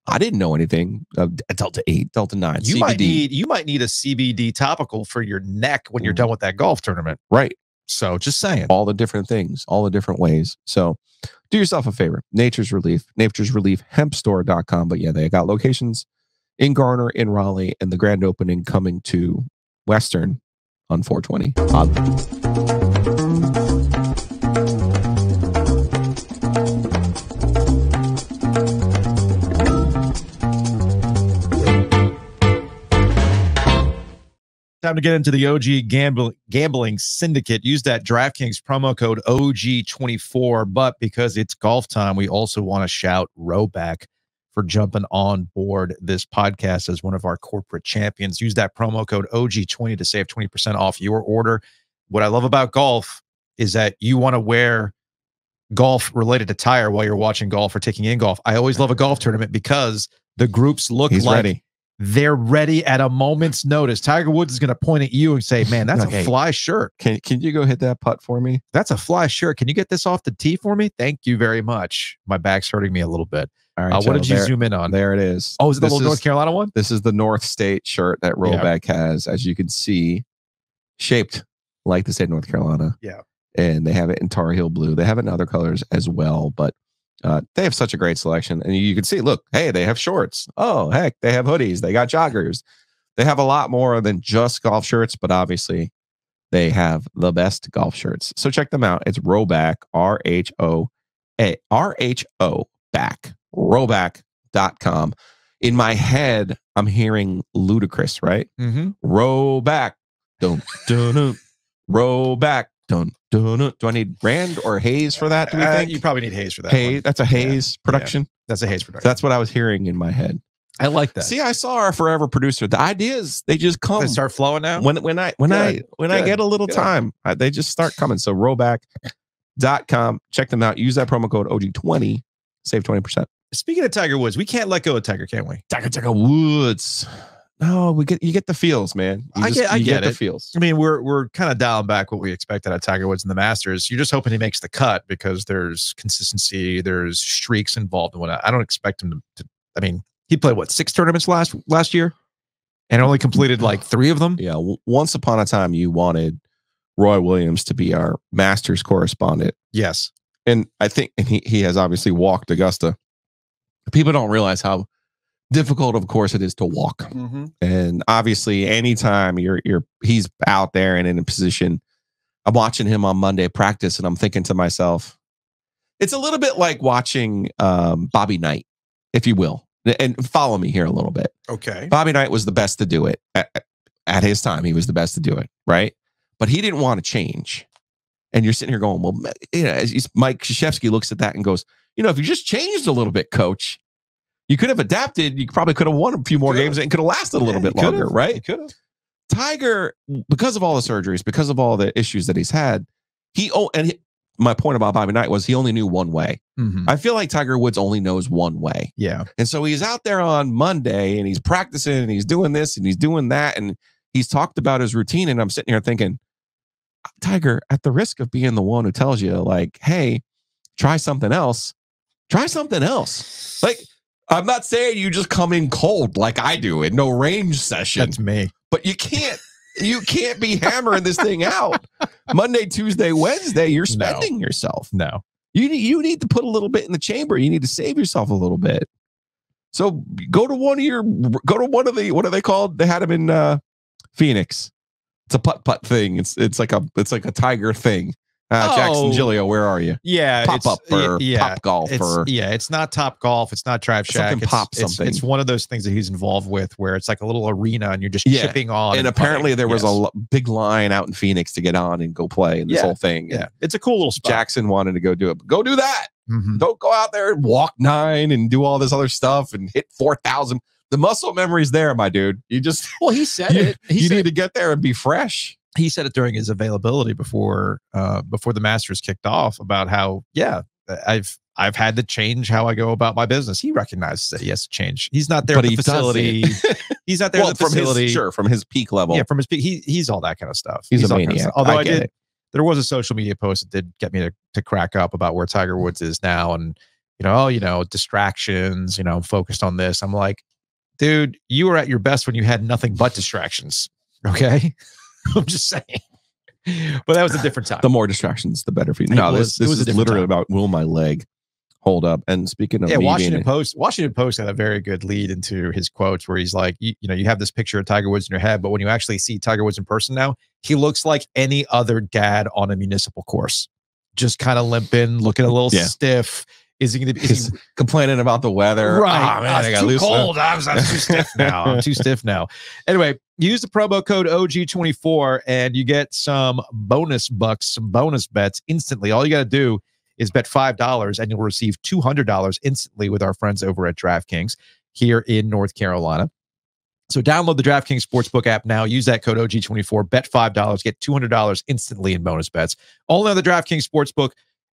I didn't know anything of Delta 8, Delta 9, you CBD. might need a CBD topical for your neck when you're done with that golf tournament. Right. So just saying. All the different things, all the different ways. So do yourself a favor. Nature's Relief, naturesreliefhempstore.com. But yeah, they got locations in Garner, in Raleigh, and the grand opening coming to Western on 420. Time to get into the OG Gambling Syndicate. Use that DraftKings promo code OG24. But because it's golf time, we also want to shout Rowback for jumping on board this podcast as one of our corporate champions. Use that promo code OG20 to save 20% off your order. What I love about golf is that you want to wear golf-related attire while you're watching golf or taking in golf. I always love a golf tournament because the groups look ready. They're ready at a moment's notice. Tiger Woods is going to point at you and say, man, that's a fly shirt. Can you go hit that putt for me? That's a fly shirt. Can you get this off the tee for me? Thank you very much. My back's hurting me a little bit. All right, what did you zoom in on? There it is. Oh, is it the little North Carolina one? This is the North State shirt that Rowback has, as you can see, shaped like the state of North Carolina. Yeah. And they have it in Tar Heel blue. They have it in other colors as well, but they have such a great selection. And you can see, look, hey, they have shorts. Oh, heck, they have hoodies. They got joggers. They have a lot more than just golf shirts, but obviously they have the best golf shirts. So check them out. It's Rowback, R-H-O back, rowback.com. In my head, I'm hearing Ludacris, right? Mm-hmm. Rowback. Dun, dun, dun. Rowback. Dun, dun, dun. Do I need Rand or Hayes for that? Do we think you probably need Hayes for that? Hayes, that's a Hayes production. Yeah. That's a Hayes production. That's what I was hearing in my head. I like that. See, I saw our forever producer. The ideas, they just come. They start flowing now. When I get a little time, they just start coming. So rowback.com, check them out. Use that promo code OG20, save 20%. Speaking of Tiger Woods, we can't let go of Tiger, can we? Tiger Woods. No, you get the feels, man. I get the feels. I mean, we're kind of dialing back what we expected out of Tiger Woods in the Masters. You're just hoping he makes the cut because there's consistency, there's streaks involved in whatnot. I don't expect him to. I mean, he played 6 tournaments last year, and only completed 3 of them. Yeah, once upon a time, you wanted Roy Williams to be our Masters correspondent. Yes, and I think he has obviously walked Augusta. People don't realize how difficult, of course, it is to walk. Mm-hmm. And obviously, anytime he's out there and in a position, I'm watching him on Monday practice, and I'm thinking to myself, it's a little bit like watching Bobby Knight, if you will. And follow me here a little bit. Okay. Bobby Knight was the best to do it at his time. He was the best to do it, right? But he didn't want to change. And you're sitting here going, well, Mike Krzyzewski looks at that and goes, if you just changed a little bit, coach, you could have adapted. You probably could have won a few more games and could have lasted a little bit longer, right? You could have. Tiger, because of all the surgeries, because of all the issues that he's had, my point about Bobby Knight was he only knew one way. Mm-hmm. I feel like Tiger Woods only knows one way. Yeah. And so he's out there on Monday and he's practicing and he's doing this and he's doing that. And he's talked about his routine. And I'm sitting here thinking, Tiger, at the risk of being the one who tells you, hey, try something else. Try something else. I'm not saying you just come in cold like I do in no range session. That's me. But you can't be hammering this thing out. Monday, Tuesday, Wednesday, you're spending yourself. No. You need to put a little bit in the chamber. You need to save yourself a little bit. So go to one of the, what are they called? They had them in Phoenix. It's a putt thing. It's like a Tiger thing. Jackson Giglio, where are you? Yeah, Top golf. It's not Top Golf. It's not Drive Shack. It's one of those things that he's involved with where it's like a little arena and you're just chipping on. And apparently there was a big line out in Phoenix to get on and go play in this whole thing. Yeah, it's a cool little spot. Jackson wanted to go do it. Go do that. Mm-hmm. Don't go out there and walk 9 and do all this other stuff and hit 4,000. The muscle memory's there, my dude. You just he said it. You need to get there and be fresh. He said it during his availability before the Masters kicked off about how I've had to change how I go about my business. He recognizes that he has to change. He's not there at the facility. He's not there at the facility. From his peak level. Yeah, from his peak. He's all that kind of stuff. He's a maniac. Although there was a social media post that did get me to crack up about where Tiger Woods is now. And, distractions, focused on this. I'm like, dude, you were at your best when you had nothing but distractions. Okay. I'm just saying. But that was a different time. The more distractions, the better for you. No, this is literally about will my leg hold up. And speaking of Washington Post had a very good lead into his quotes where he's like, you have this picture of Tiger Woods in your head, but when you actually see Tiger Woods in person now, he looks like any other dad on a municipal course, just kind of limping, looking a little stiff. Is he going to be complaining about the weather? Right. Oh, man, I got too cold. I'm too stiff now. I'm too stiff now. Anyway, use the promo code OG24 and you get some bonus bucks, some bonus bets instantly. All you got to do is bet $5 and you'll receive $200 instantly with our friends over at DraftKings here in North Carolina. So download the DraftKings Sportsbook app now. Use that code OG24. Bet $5. Get $200 instantly in bonus bets. Only on the DraftKings Sportsbook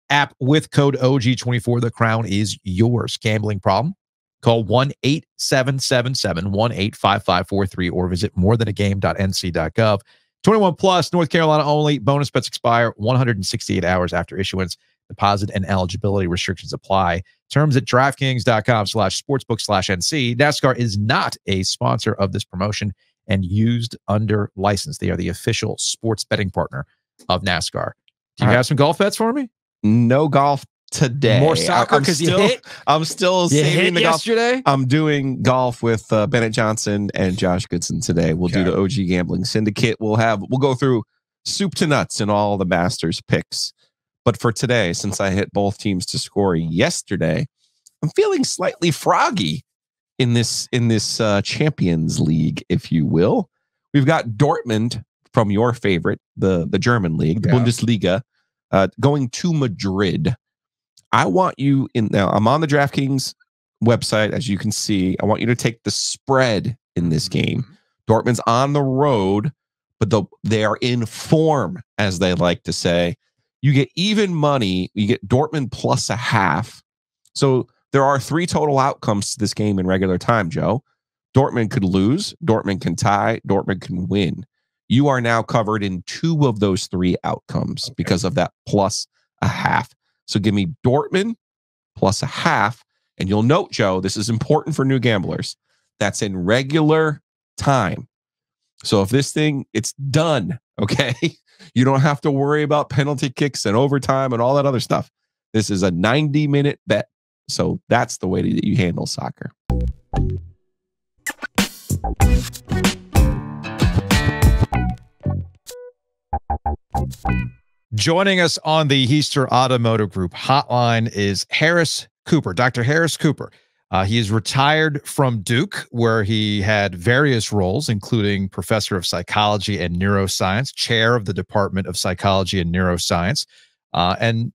app with code OG24. The crown is yours. Gambling problem? Call 1-877-718-5543 or visit morethanagame.nc.gov. 21 plus, North Carolina only. Bonus bets expire 168 hours after issuance. Deposit and eligibility restrictions apply. Terms at DraftKings.com/sportsbook/NC. NASCAR is not a sponsor of this promotion and used under license. They are the official sports betting partner of NASCAR. Do you have some golf bets for me? No golf today. More soccer because you hit? I'm still saving the golf. Yesterday? I'm doing golf with Bennett Johnson and Josh Goodson today. We'll do the OG Gambling Syndicate. We'll go through soup to nuts and all the Masters picks. But for today, since I hit both teams to score yesterday, I'm feeling slightly froggy in this Champions League, if you will. We've got Dortmund from your favorite, the German league, the Bundesliga, going to Madrid. I want you now. I'm on the DraftKings website, as you can see. I want you to take the spread in this game. Dortmund's on the road, but they are in form, as they like to say. You get even money. You get Dortmund plus a half. So there are 3 total outcomes to this game in regular time, Joe. Dortmund could lose. Dortmund can tie. Dortmund can win. You are now covered in 2 of those 3 outcomes because of that plus a half. So give me Dortmund plus a half. And you'll note, Joe, this is important for new gamblers. That's in regular time. So if this thing, it's done, okay? You don't have to worry about penalty kicks and overtime and all that other stuff. This is a 90-minute bet. So that's the way that you handle soccer. Joining us on the Heister Automotive Group hotline is Harris Cooper, Dr. Harris Cooper. He is retired from Duke, where he had various roles, including professor of psychology and neuroscience, chair of the Department of Psychology and Neuroscience. And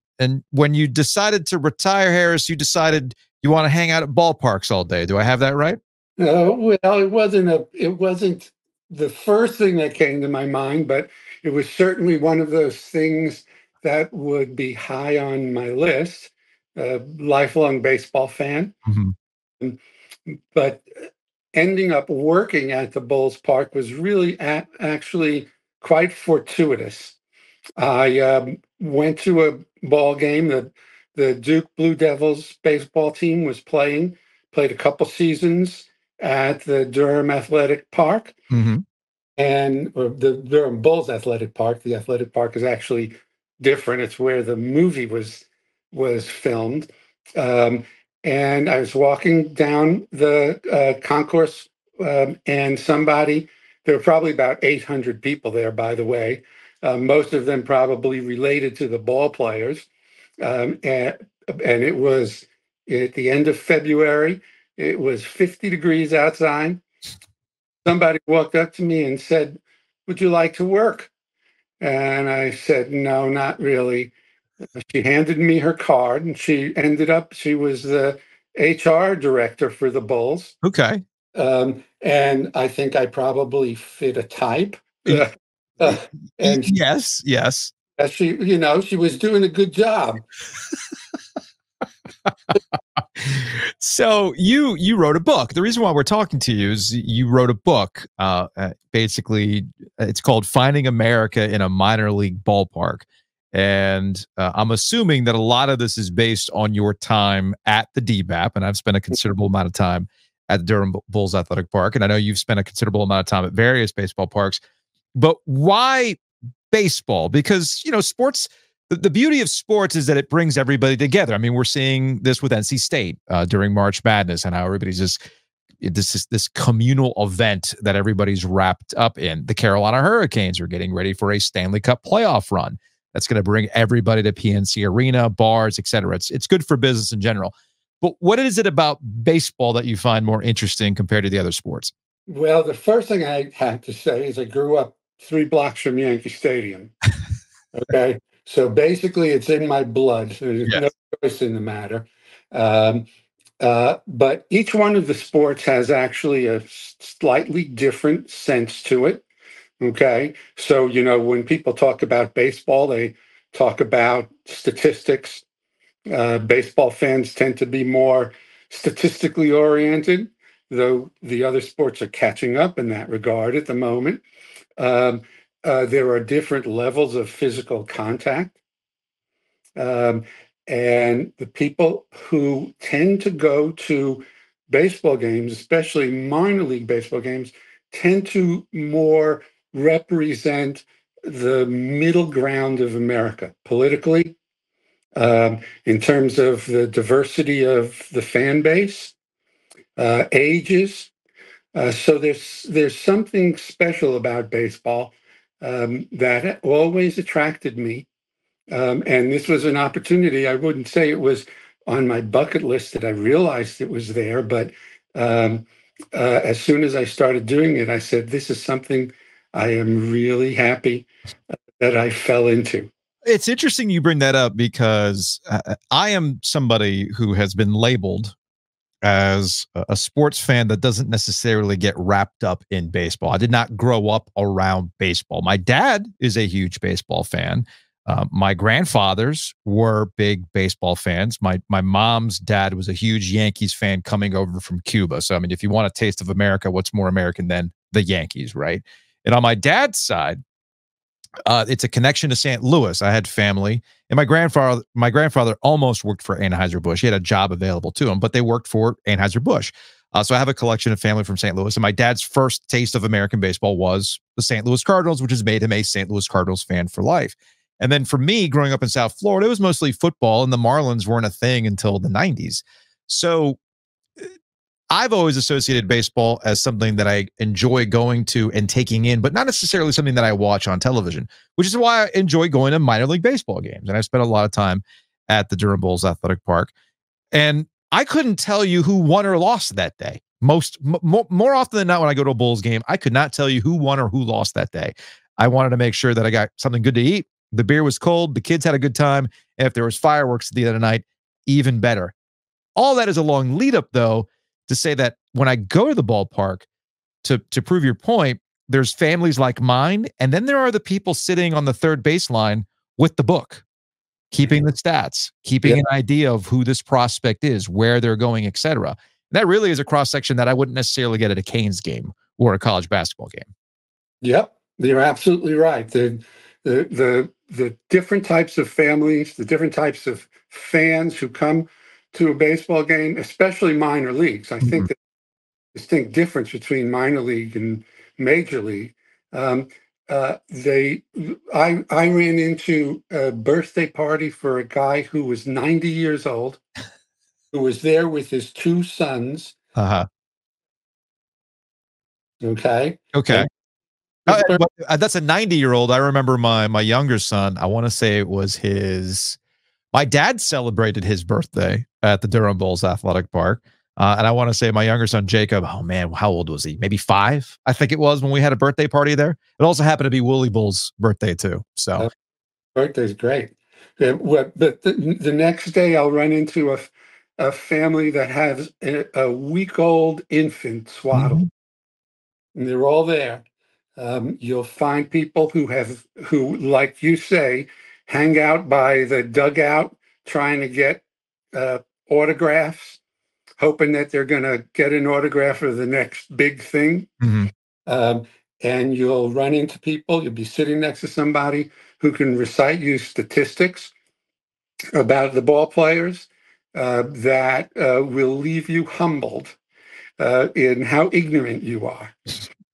when you decided to retire, Harris, you decided you want to hang out at ballparks all day. Do I have that right? Well, it wasn't the first thing that came to my mind, but it was certainly one of those things that would be high on my list. Lifelong baseball fan. Mm-hmm. But ending up working at the Bulls Park was really actually quite fortuitous. I went to a ball game that the Duke Blue Devils baseball team was played a couple seasons at the Durham Athletic Park, and the Durham Bulls Athletic Park. The athletic park is actually different. It's where the movie was filmed. And I was walking down the concourse, and there were probably about 800 people there, by the way, most of them probably related to the ball players. And it was at the end of February. It was 50 degrees outside. Somebody walked up to me and said, "Would you like to work?" And I said, "No, not really." She handed me her card, and she was the HR director for the Bulls. Okay. And I think I probably fit a type. And yes. She was doing a good job. So you wrote a book. The reason why we're talking to you is you wrote a book. Basically, it's called Finding America in a Minor League Ballpark. And I'm assuming that a lot of this is based on your time at the DBAP, and I've spent a considerable amount of time at the Durham Bulls Athletic Park, and I know you've spent a considerable amount of time at various baseball parks. But why baseball? Because, you know, sports, the beauty of sports is that it brings everybody together. I mean, we're seeing this with NC State during March Madness, and how everybody's just this communal event that everybody's wrapped up in. The Carolina Hurricanes are getting ready for a Stanley Cup playoff run. That's going to bring everybody to PNC Arena, bars, etc. It's good for business in general. But what is it about baseball that you find more interesting compared to the other sports? Well, the first thing I had to say is I grew up 3 blocks from Yankee Stadium. Okay. So basically it's in my blood. There's no choice in the matter. But each one of the sports has actually a slightly different sense to it. Okay. So, you know, when people talk about baseball, they talk about statistics. Baseball fans tend to be more statistically oriented, though the other sports are catching up in that regard at the moment. There are different levels of physical contact. And the people who tend to go to baseball games, especially minor league baseball games, tend to more represent the middle ground of America politically, in terms of the diversity of the fan base, ages. So there's something special about baseball that always attracted me. And this was an opportunity. I wouldn't say it was on my bucket list that I realized it was there, but as soon as I started doing it, I said, this is something I am really happy that I fell into. It's interesting you bring that up because I am somebody who has been labeled as a sports fan that doesn't necessarily get wrapped up in baseball. I did not grow up around baseball. My dad is a huge baseball fan. My grandfathers were big baseball fans. My mom's dad was a huge Yankees fan coming over from Cuba. So, I mean, if you want a taste of America, what's more American than the Yankees, right? And on my dad's side, it's a connection to St. Louis. I had family, and my grandfather almost worked for Anheuser-Busch. He had a job available to him, but they worked for Anheuser-Busch. So I have a collection of family from St. Louis, and my dad's first taste of American baseball was the St. Louis Cardinals, which has made him a St. Louis Cardinals fan for life. And then for me, growing up in South Florida, it was mostly football, and the Marlins weren't a thing until the 90s. So I've always associated baseball as something that I enjoy going to and taking in, but not necessarily something that I watch on television, which is why I enjoy going to minor league baseball games. And I've spent a lot of time at the Durham Bulls Athletic Park. And I couldn't tell you who won or lost that day. More often than not, when I go to a Bulls game, I could not tell you who won or who lost that day. I wanted to make sure that I got something good to eat. The beer was cold. The kids had a good time. And if there was fireworks at the end of the night, even better. All that is a long lead up, though, to say that when I go to the ballpark, to prove your point, there's families like mine, and then there are the people sitting on the third baseline with the book, keeping the stats, keeping an idea of who this prospect is, where they're going, etc. That really is a cross section that I wouldn't necessarily get at a Canes game or a college basketball game. Yep, you're absolutely right. The different types of families, the different types of fans who come to a baseball game, especially minor leagues. I think the distinct difference between minor league and major league. I ran into a birthday party for a guy who was 90 years old, who was there with his 2 sons. Okay. That's a 90-year-old. I remember my younger son. I want to say it was my dad celebrated his birthday at the Durham Bulls Athletic Park. And I want to say my younger son, Jacob, oh man, how old was he? Maybe 5, I think it was, when we had a birthday party there. It also happened to be Willie Bull's birthday too. So birthday's great. But the next day I'll run into a family that has a week-old infant swaddled. And they're all there. You'll find people who, like you say, hang out by the dugout trying to get autographs, hoping that they're going to get an autograph for the next big thing. And you'll run into people, you'll be sitting next to somebody who can recite you statistics about the ball players that will leave you humbled in how ignorant you are.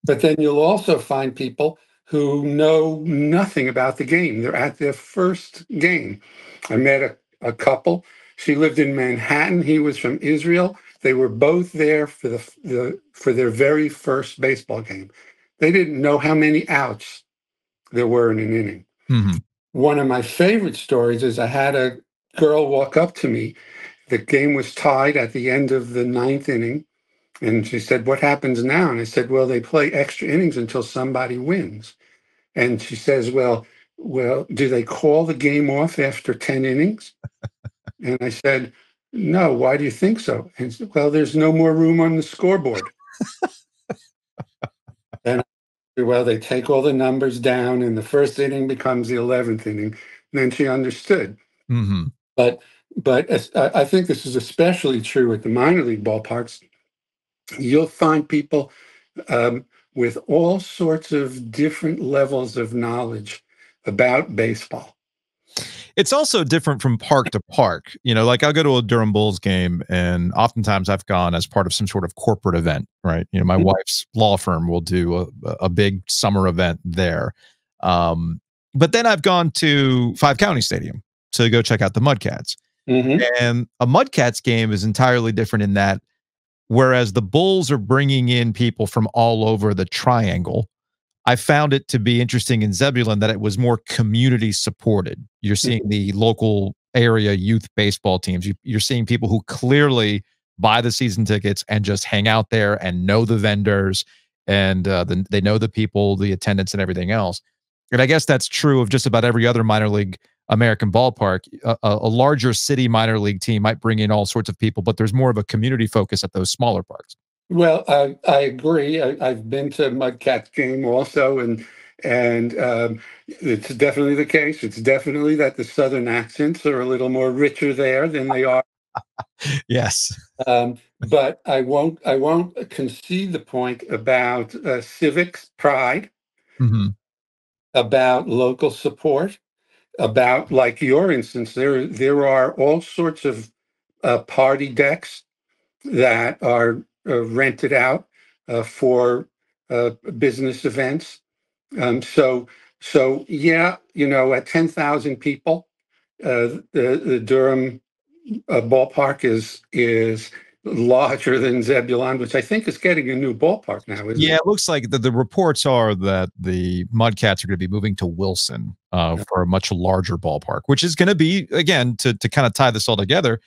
But then you'll also find people who know nothing about the game. They're at their first game. I met a couple. She lived in Manhattan. He was from Israel. They were both there for their very first baseball game. They didn't know how many outs there were in an inning. Mm-hmm. One of my favorite stories is I had a girl walk up to me. The game was tied at the end of the 9th inning. And she said, "What happens now?" And I said, "Well, they play extra innings until somebody wins." And she says, well, do they call the game off after 10 innings? And I said, "No, why do you think so?" And she said, "Well, there's no more room on the scoreboard." And well, they take all the numbers down and the first inning becomes the 11th inning. And then she understood. Mm-hmm. But I think this is especially true at the minor league ballparks. You'll find people with all sorts of different levels of knowledge about baseball. It's also different from park to park. You know, like I'll go to a Durham Bulls game, and oftentimes I've gone as part of some sort of corporate event, right? You know, my wife's law firm will do a big summer event there. But then I've gone to Five County Stadium to go check out the Mudcats. Mm-hmm. And a Mudcats game is entirely different in that, whereas the Bulls are bringing in people from all over the triangle, I found it to be interesting in Zebulon that it was more community supported. You're seeing the local area youth baseball teams. You're seeing people who clearly buy the season tickets and just hang out there and know the vendors, and they know the people, the attendants, and everything else. And I guess that's true of just about every other minor league American ballpark. A larger city minor league team might bring in all sorts of people, but there's more of a community focus at those smaller parks. Well, I agree. I've been to Mudcats game also, and it's definitely the case. It's definitely that the Southern accents are a little more richer there than they are. Yes. But I won't concede the point about civics pride, mm-hmm. about local support, about, like your instance, there are all sorts of party decks that are rented out for business events. So yeah, you know, at 10,000 people, the Durham ballpark is larger than Zebulon, which I think is getting a new ballpark now, isn't it? It looks like the reports are that the Mudcats are going to be moving to Wilson for a much larger ballpark, which is going to be, again, to kind of tie this all together,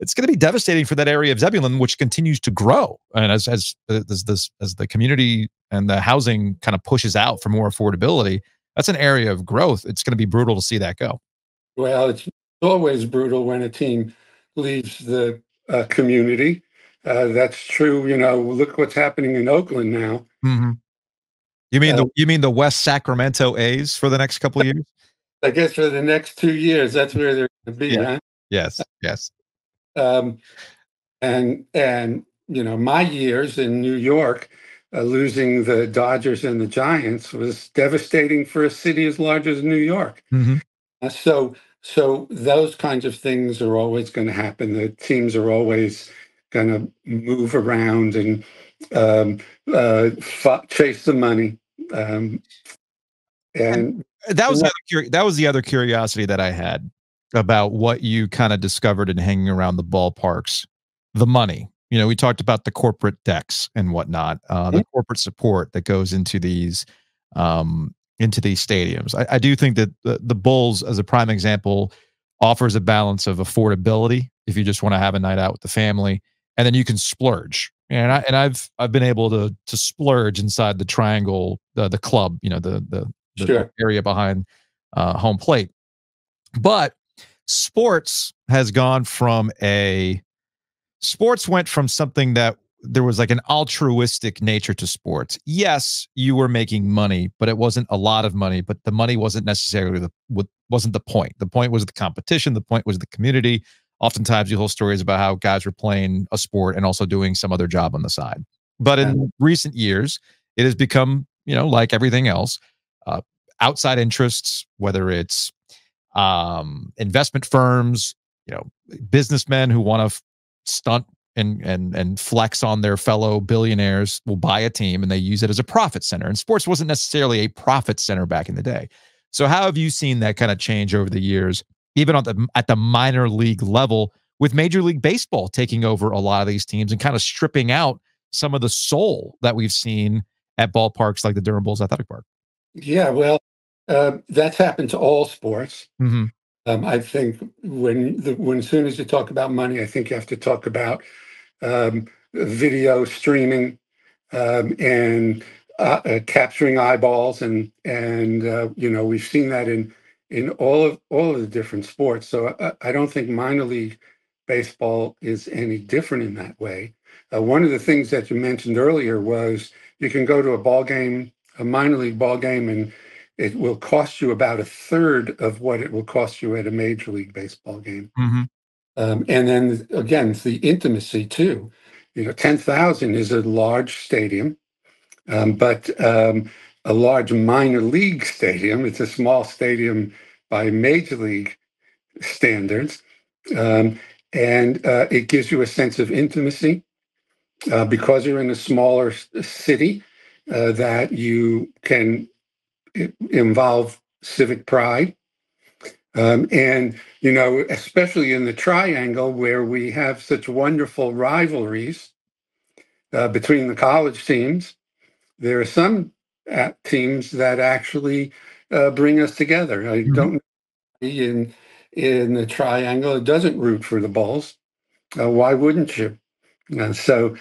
it's going to be devastating for that area of Zebulon, which continues to grow. And as the community and the housing kind of pushes out for more affordability, that's an area of growth. It's going to be brutal to see that go. Well, it's always brutal when a team leaves the community. That's true. You know, look what's happening in Oakland now. Mm-hmm. You mean the West Sacramento A's for the next couple of years? I guess for the next 2 years, that's where they're going to be. Yeah. Huh? Yes. And you know, my years in New York, losing the Dodgers and the Giants was devastating for a city as large as New York. Mm-hmm. So those kinds of things are always going to happen. The teams are always going to move around and chase the money. And that was the other curiosity that I had about what you kind of discovered in hanging around the ballparks. The money. You know, we talked about the corporate decks and whatnot, the corporate support that goes into these stadiums. I do think that the Bulls, as a prime example, offers a balance of affordability if you just want to have a night out with the family, and then you can splurge. And I've been able to splurge inside the triangle, the club, you know, the sure. area behind home plate. But sports went from something that there was like an altruistic nature to sports. Yes, you were making money, but it wasn't a lot of money, but the money wasn't necessarily wasn't the point. The point was the competition. The point was the community. Oftentimes you hear stories about how guys were playing a sport and also doing some other job on the side. But in recent years, it has become, you know, like everything else, outside interests, whether it's investment firms, businessmen who want to stunt and flex on their fellow billionaires, will buy a team and they use it as a profit center. And sports wasn't necessarily a profit center back in the day. So how have you seen that kind of change over the years, even at the minor league level, with Major League Baseball taking over a lot of these teams and kind of stripping out some of the soul that we've seen at ballparks like the Durham Bulls Athletic Park? Yeah, well, that's happened to all sports. Mm-hmm. I think when as soon as you talk about money, I think you have to talk about video streaming and capturing eyeballs, and we've seen that in all of the different sports. So I don't think minor league baseball is any different in that way. One of the things that you mentioned earlier was you can go to a minor league ball game, and it will cost you about a third of what it will cost you at a Major League Baseball game. Mm-hmm. And then again, it's the intimacy too. 10,000 is a large stadium, but a large minor league stadium. It's a small stadium by Major League standards, and it gives you a sense of intimacy because you're in a smaller city. That you can involve civic pride. And, especially in the triangle where we have such wonderful rivalries between the college teams, there are some teams that actually bring us together. I don't know in the triangle, it doesn't root for the Bulls. Why wouldn't you? So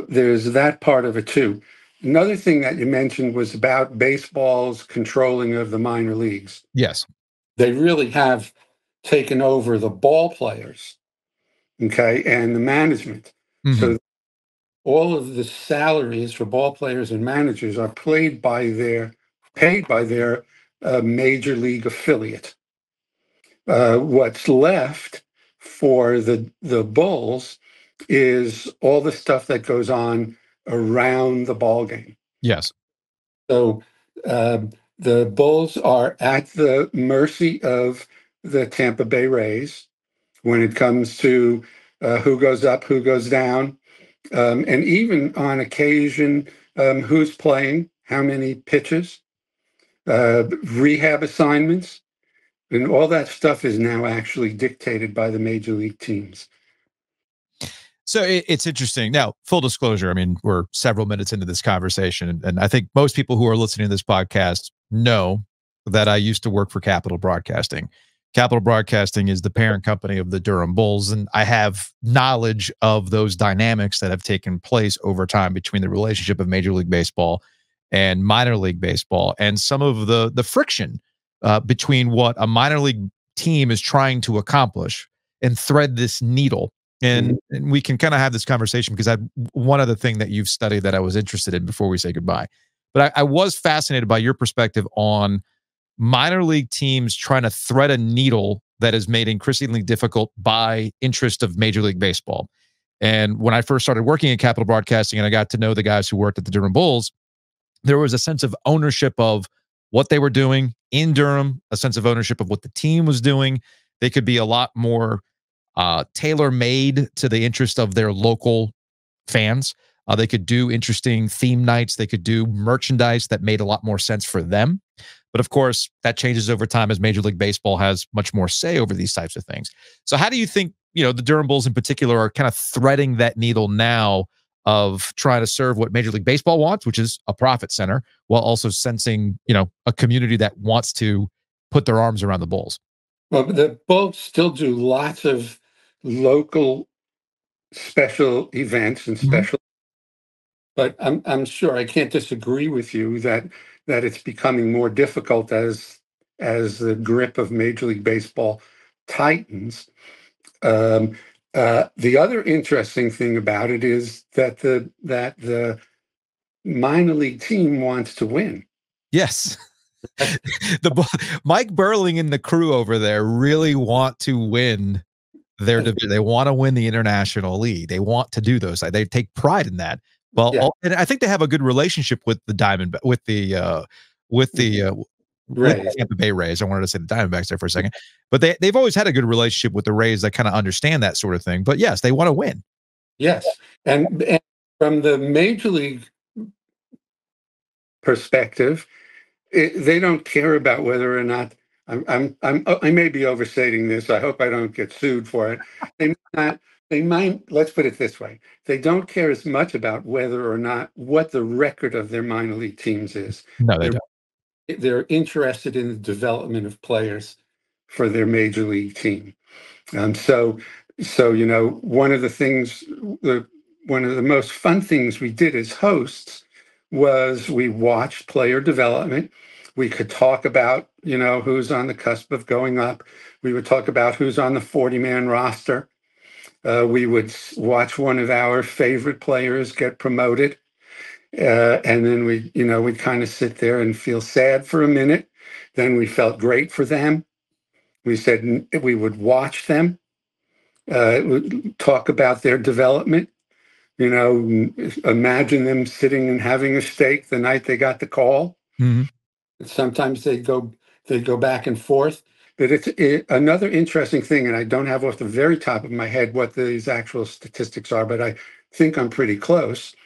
there's that part of it too. Another thing that you mentioned was about baseball's controlling of the minor leagues. Yes. They really have taken over the ball players, okay, and the management. Mm-hmm. So all of the salaries for ball players and managers are paid by their major league affiliate. What's left for the Bulls is all the stuff that goes on around the ball game. Yes. So the Bulls are at the mercy of the Tampa Bay Rays when it comes to who goes up, who goes down, and even on occasion, who's playing, how many pitches, rehab assignments, and all that stuff is now actually dictated by the major league teams. So it's interesting. Now, full disclosure, I mean, we're several minutes into this conversation, and I think most people who are listening to this podcast know that I used to work for Capital Broadcasting. Capital Broadcasting is the parent company of the Durham Bulls, and I have knowledge of those dynamics that have taken place over time between the relationship of Major League Baseball and minor league baseball, and some of the friction between what a minor league team is trying to accomplish and thread this needle. And we can kind of have this conversation because one other thing that you've studied that I was interested in before we say goodbye. But I was fascinated by your perspective on minor league teams trying to thread a needle that is made increasingly difficult by interest of Major League Baseball. And when I first started working in Capital Broadcasting and I got to know the guys who worked at the Durham Bulls, there was a sense of ownership of what they were doing in Durham, a sense of ownership of what the team was doing. They could be a lot more tailor-made to the interest of their local fans. They could do interesting theme nights. They could do merchandise that made a lot more sense for them. But of course, that changes over time as Major League Baseball has much more say over these types of things. So how do you think, the Durham Bulls in particular are kind of threading that needle now of trying to serve what Major League Baseball wants, which is a profit center, while also sensing, a community that wants to put their arms around the Bulls? Well, the Bulls still do lots of local special events and special, but I'm sure I can't disagree with you that it's becoming more difficult as the grip of Major League Baseball tightens. The other interesting thing about it is that the minor league team wants to win. Yes. Mike Burling and the crew over there really want to win their division. They want to win the International League. They want to do those. They take pride in that. Well, and I think they have a good relationship with the Right. Tampa Bay Rays. I wanted to say the Diamondbacks there for a second, but they've always had a good relationship with the Rays that kind of understand that sort of thing. But yes, they want to win. Yes, and from the major league perspective, they don't care about whether or not I may be overstating this. I hope I don't get sued for it. They might. Let's put it this way: they don't care as much about whether or not what the record of their minor league teams is. No, they don't. They're interested in the development of players for their major league team. So one of the most fun things we did as hosts was we watched player development. We could talk about, who's on the cusp of going up. We would talk about who's on the 40-man roster. We would watch one of our favorite players get promoted. And then we'd kind of sit there and feel sad for a minute. Then we felt great for them. We said we would watch them, talk about their development. Imagine them sitting and having a steak the night they got the call. Mm-hmm. Sometimes they'd go back and forth. But it's another interesting thing, and I don't have off the very top of my head what these actual statistics are, but I think I'm pretty close.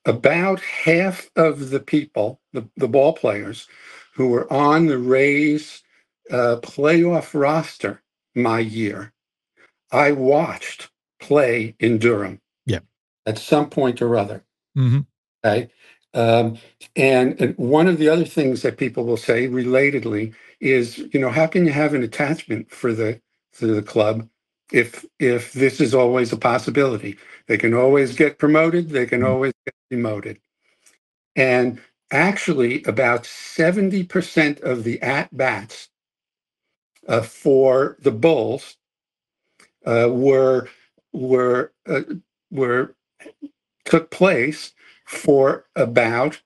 About half of the people, the ball players who were on the Rays playoff roster my year, I watched play in Durham. Yeah, at some point or other. Mm-hmm. Okay. And one of the other things that people will say relatedly is, how can you have an attachment for the club if this is always a possibility? They can always get promoted, they can always get demoted. And actually about 70% of the at-bats for the Bulls took place for about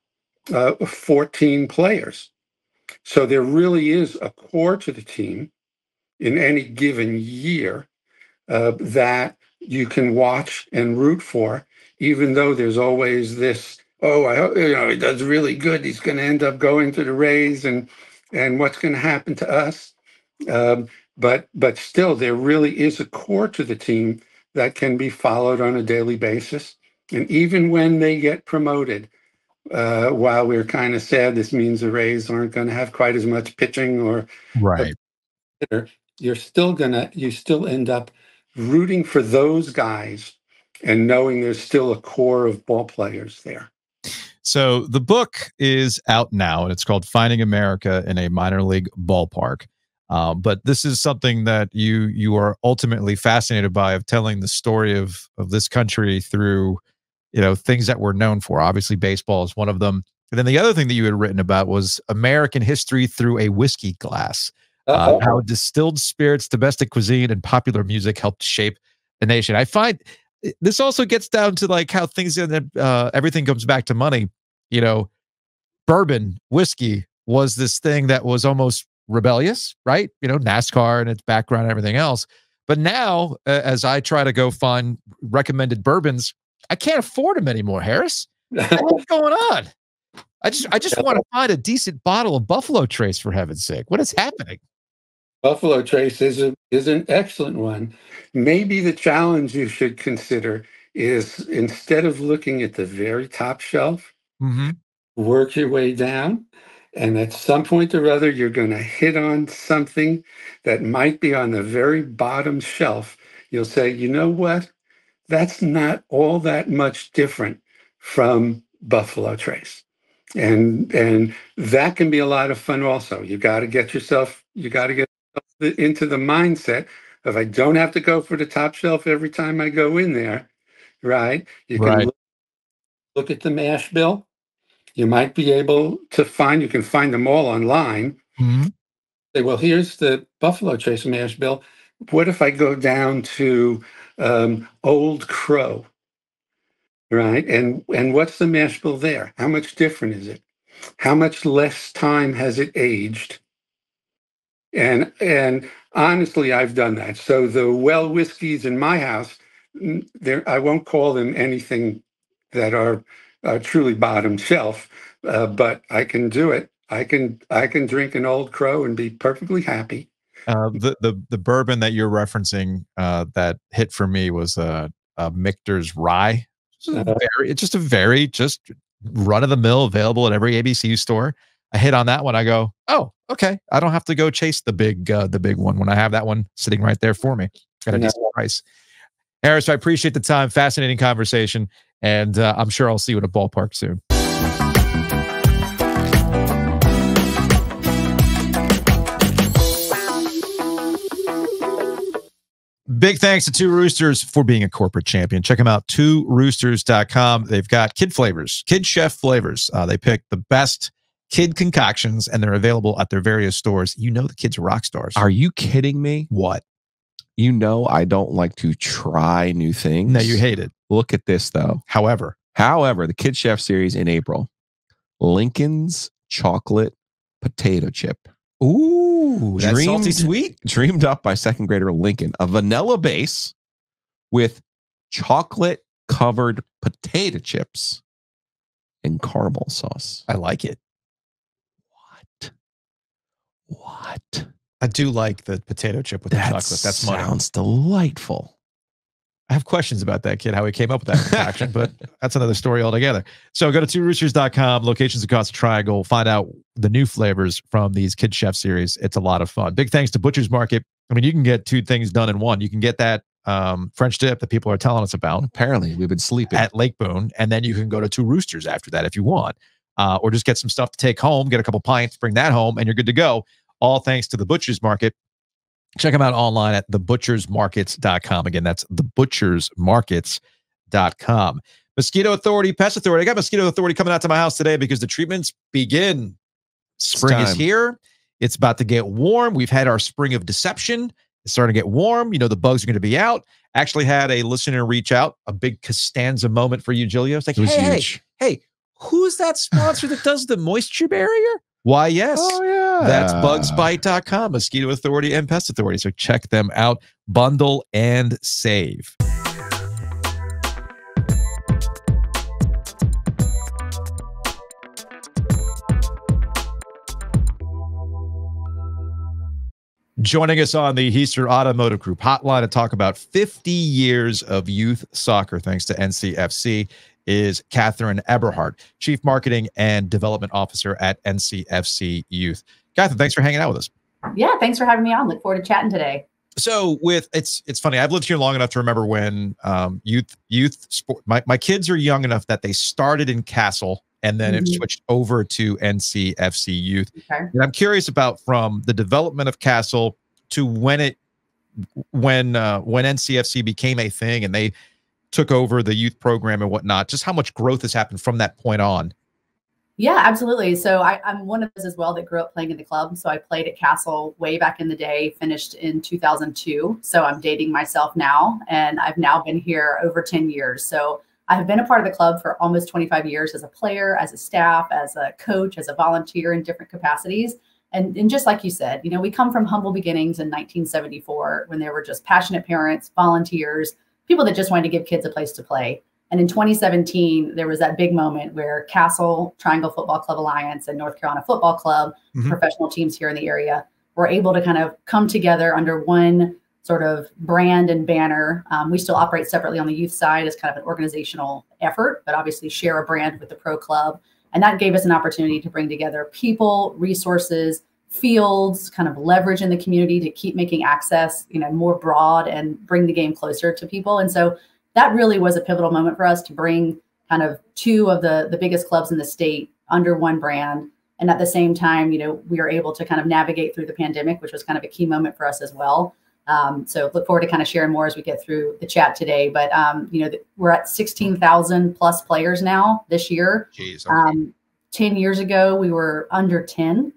14 players. So there really is a core to the team in any given year that you can watch and root for, even though there's always this, I hope, he does really good, he's going to end up going to the Rays, and what's going to happen to us. But still, there really is a core to the team that can be followed on a daily basis. And even when they get promoted, while we're kind of sad, this means the Rays aren't going to have quite as much pitching or right. You still end up rooting for those guys and knowing there's still a core of ball players there. So the book is out now, and it's called Finding America in a Minor League Ballpark. But this is something that you are ultimately fascinated by, of telling the story of this country through, things that we're known for. Obviously, baseball is one of them. And then the other thing that you had written about was American history through a whiskey glass. How distilled spirits, domestic cuisine, and popular music helped shape the nation. I find this also gets down to like how things everything comes back to money. Bourbon, whiskey was this thing that was almost rebellious, right? NASCAR and its background and everything else. But now, as I try to go find recommended bourbons, I can't afford them anymore, Harris. What's going on? I just want to find a decent bottle of Buffalo Trace, for heaven's sake. What is happening? Buffalo Trace is an excellent one. Maybe the challenge you should consider is, instead of looking at the very top shelf, work your way down. And at some point or other, you're going to hit on something that might be on the very bottom shelf. You'll say, you know what? That's not all that much different from Buffalo Trace. And that can be a lot of fun also. You got to get yourself into the mindset of, I don't have to go for the top shelf every time I go in there, right? You can look at the mash bill. You might be able to you can find them all online. Say, well, here's the Buffalo Trace mash bill. What if I go down to Old Crow, right? And what's the mash bill there? How much different is it? How much less time has it aged? And honestly, I've done that. So the well whiskeys in my house, I won't call them anything that are truly bottom shelf, but I can do it. I can drink an Old Crow and be perfectly happy. The bourbon that you're referencing that hit for me was Michter's Rye. It's just a very run of the mill, available at every ABC store. I hit on that one. I go, oh, okay. I don't have to go chase the big one when I have that one sitting right there for me. Got a decent price. Harris, I appreciate the time. Fascinating conversation, and I'm sure I'll see you at a ballpark soon. Big thanks to Two Roosters for being a corporate champion. Check them out, tworoosters.com. They've got kid flavors, kid chef flavors. They pick the best kid concoctions, and they're available at their various stores. You know the kids are rock stars. Are you kidding me? What? You know I don't like to try new things. No, you hate it. Look at this, though. However, the Kid Chef series in April. Lincoln's chocolate potato chip. Ooh, that's salty sweet. Dreamed up by second grader Lincoln. A vanilla base with chocolate covered potato chips and caramel sauce. I like it. What? I do like the potato chip with the chocolate. That sounds delightful. I have questions about that kid, how he came up with that concoction, but that's another story altogether. So go to tworoosters.com, locations across the triangle, find out the new flavors from these Kid Chef series. It's a lot of fun. Big thanks to Butcher's Market. I mean, you can get two things done in one. You can get that French dip that people are telling us about. Apparently, we've been sleeping at Lake Boone, and then you can go to Two Roosters after that if you want, or just get some stuff to take home, get a couple pints, bring that home, and you're good to go. All thanks to the Butcher's Market. Check them out online at thebutchersmarkets.com. Again, that's thebutchersmarkets.com. Mosquito Authority, Pest Authority. I got Mosquito Authority coming out to my house today because the treatments begin. Spring is here. It's about to get warm. We've had our spring of deception. It's starting to get warm. You know, the bugs are going to be out. Actually had a listener reach out, a big Costanza moment for you, Giglio. It's like, hey, who's that sponsor that does the moisture barrier? Why, yes. Oh, yeah. That's bugsbite.com, Mosquito Authority and Pest Authority. So check them out. Bundle and save. Joining us on the Heister Automotive Group hotline to talk about 50 years of youth soccer, thanks to NCFC, is Catherine Eberhardt, Chief Marketing and Development Officer at NCFC Youth. Catherine, thanks for hanging out with us. Yeah, thanks for having me on. Look forward to chatting today. So it's funny. I've lived here long enough to remember when youth sport. My kids are young enough that they started in Castle and then it switched over to NCFC Youth. Okay. And I'm curious about from the development of Castle to when NCFC became a thing and they took over the youth program and whatnot, just how much growth has happened from that point on. Yeah, absolutely. So I'm one of those as well that grew up playing in the club. So I played at Castle way back in the day, finished in 2002. So I'm dating myself now, and I've now been here over 10 years. So I've been a part of the club for almost 25 years as a player, as a staff, as a coach, as a volunteer in different capacities. And just like you said, you know, we come from humble beginnings in 1974 when there were just passionate parents, volunteers, people that just wanted to give kids a place to play. And in 2017, there was that big moment where Castle, Triangle Football Club Alliance, and North Carolina Football Club, professional teams here in the area, were able to kind of come together under one sort of brand and banner. We still operate separately on the youth side as kind of an organizational effort, but obviously share a brand with the pro club. And that gave us an opportunity to bring together people, resources, fields, kind of leverage in the community to keep making access, you know, more broad and bring the game closer to people. And so that really was a pivotal moment for us to bring kind of two of the biggest clubs in the state under one brand. And at the same time, you know, we were able to kind of navigate through the pandemic, which was kind of a key moment for us as well. So look forward to kind of sharing more as we get through the chat today. But, you know, we're at 16,000 plus players now this year. Jeez, okay. 10 years ago, we were under 10.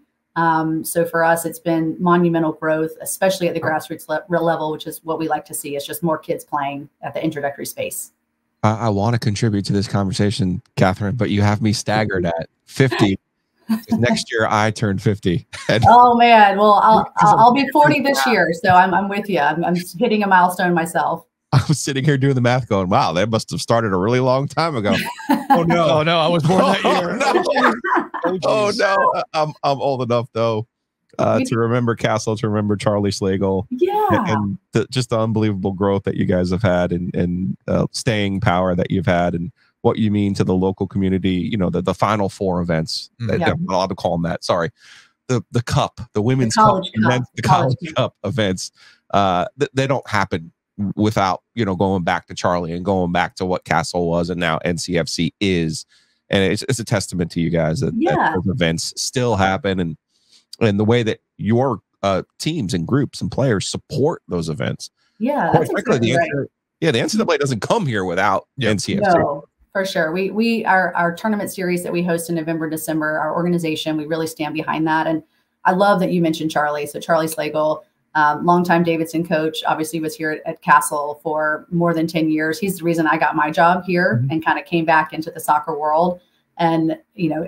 So for us, it's been monumental growth, especially at the grassroots level, which is what we like to see. It's just more kids playing at the introductory space. I want to contribute to this conversation, Catherine, but you have me staggered at 50. Next year, I turn 50. Oh man, well, I'll be 40 this year, so I'm with you. I'm hitting a milestone myself. I was sitting here doing the math, going, "Wow, they must have started a really long time ago." Oh no, I was born that year. No. Oh no, I'm old enough though to remember Castle, to remember Charlie Slagle, and just the unbelievable growth that you guys have had, and staying power that you've had, and what you mean to the local community. You know, the Final Four events. I'm not allowed to call them that. Sorry, the cup, the women's cup, the college cup events. They don't happen without going back to Charlie and going back to what Castle was and now NCFC is. And it's a testament to you guys that those events still happen, and the way that your teams and groups and players support those events. Yeah, that's exactly right. The NCAA doesn't come here without NCFC. No, for sure. We our tournament series that we host in November, December, our organization, we really stand behind that. And I love that you mentioned Charlie. So Charlie Slagle, longtime Davidson coach, obviously was here at Castle for more than 10 years. He's the reason I got my job here and kind of came back into the soccer world. And,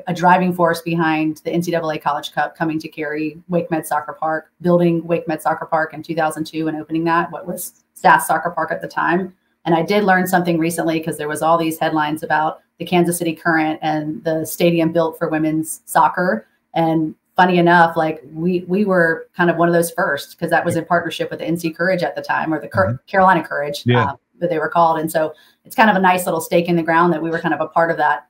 a driving force behind the NCAA College Cup coming to Cary, Wake Med Soccer Park, building Wake Med Soccer Park in 2002 and opening that, what was SAS Soccer Park at the time. And I did learn something recently because there was all these headlines about the Kansas City Current and the stadium built for women's soccer. And funny enough, like we were kind of one of those first, because that was in partnership with the NC Courage at the time, or the Carolina Courage, that they were called. And so it's kind of a nice little stake in the ground that we were kind of a part of that,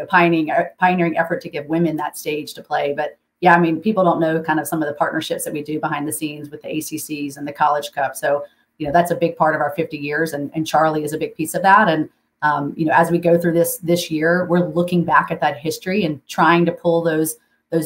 pioneering effort to give women that stage to play. But yeah, I mean, people don't know kind of some of the partnerships that we do behind the scenes with the ACCs and the College Cup. So, that's a big part of our 50 years, and Charlie is a big piece of that. And, as we go through this year, we're looking back at that history and trying to pull those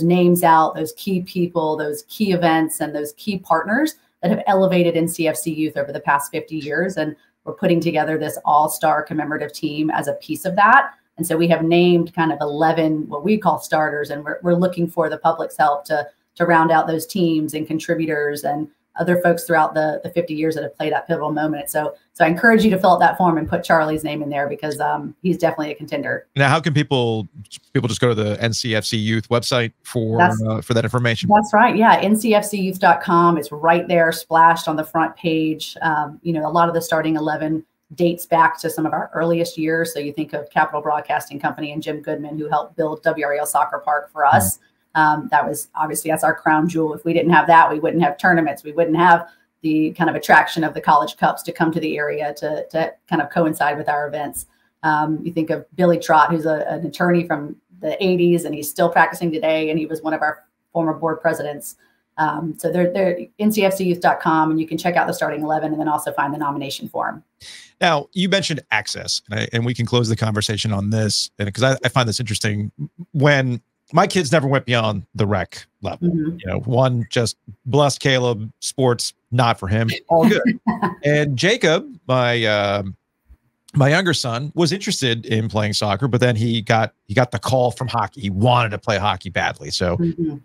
names out, those key people, those key events, and those key partners that have elevated NCFC Youth over the past 50 years. And we're putting together this all-star commemorative team as a piece of that. And so we have named kind of 11 what we call starters, and we're looking for the public's help to round out those teams and contributors and other folks throughout the 50 years that have played that pivotal moment. So I encourage you to fill out that form and put Charlie's name in there, because he's definitely a contender. Now, how can people just go to the NCFC Youth website for that information? That's right. Yeah. NCFCYouth.com. It's right there, splashed on the front page. A lot of the starting 11 dates back to some of our earliest years. So you think of Capital Broadcasting Company and Jim Goodman, who helped build WRL Soccer Park for us. That's our crown jewel. If we didn't have that, we wouldn't have tournaments. We wouldn't have the kind of attraction of the college cups to come to the area to kind of coincide with our events. You think of Billy Trott, who's an attorney from the 80s, and he's still practicing today. And he was one of our former board presidents. So they're NCFCYouth.com, and you can check out the starting 11 and then also find the nomination form. Now, you mentioned access, and we can close the conversation on this, because I find this interesting. When my kids never went beyond the rec level. One, just bless Caleb, sports, not for him, all good. And Jacob, my younger son, was interested in playing soccer, but then he got the call from hockey. He wanted to play hockey badly. So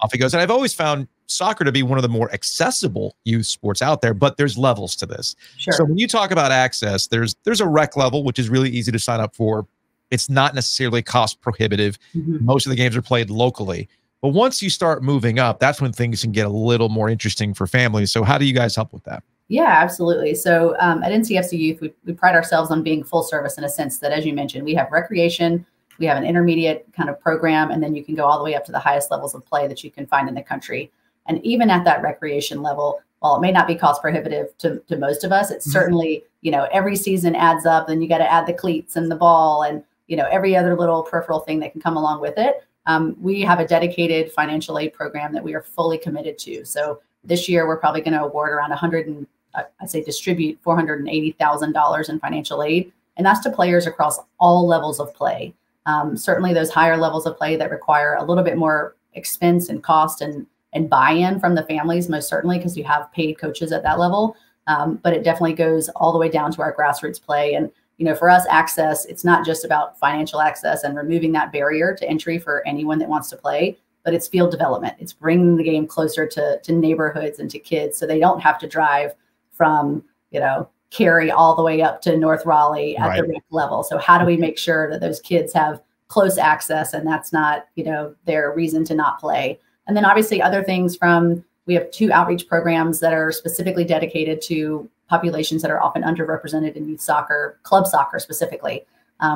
off he goes. And I've always found soccer to be one of the more accessible youth sports out there, but there's levels to this. Sure. So when you talk about access, there's a rec level, which is really easy to sign up for. It's not necessarily cost prohibitive. Most of the games are played locally. But once you start moving up, that's when things can get a little more interesting for families. So how do you guys help with that? Yeah, absolutely. So at NCFC Youth, we pride ourselves on being full service in a sense that, as you mentioned, we have recreation, we have an intermediate kind of program, and then you can go all the way up to the highest levels of play that you can find in the country. And even at that recreation level, while it may not be cost prohibitive to most of us, it's certainly, every season adds up. Then you got to add the cleats and the ball and every other little peripheral thing that can come along with it. We have a dedicated financial aid program that we are fully committed to. So this year, we're probably going to award around distribute $480,000 in financial aid. And that's to players across all levels of play. Certainly those higher levels of play that require a little bit more expense and cost and buy-in from the families, most certainly, because you have paid coaches at that level. But it definitely goes all the way down to our grassroots play. And for us, access, it's not just about financial access and removing that barrier to entry for anyone that wants to play, but it's field development. It's bringing the game closer to neighborhoods and to kids, so they don't have to drive from, Cary all the way up to North Raleigh at the rec level. So how do we make sure that those kids have close access and that's not, their reason to not play? And then obviously other things we have 2 outreach programs that are specifically dedicated to populations that are often underrepresented in youth soccer, club soccer specifically.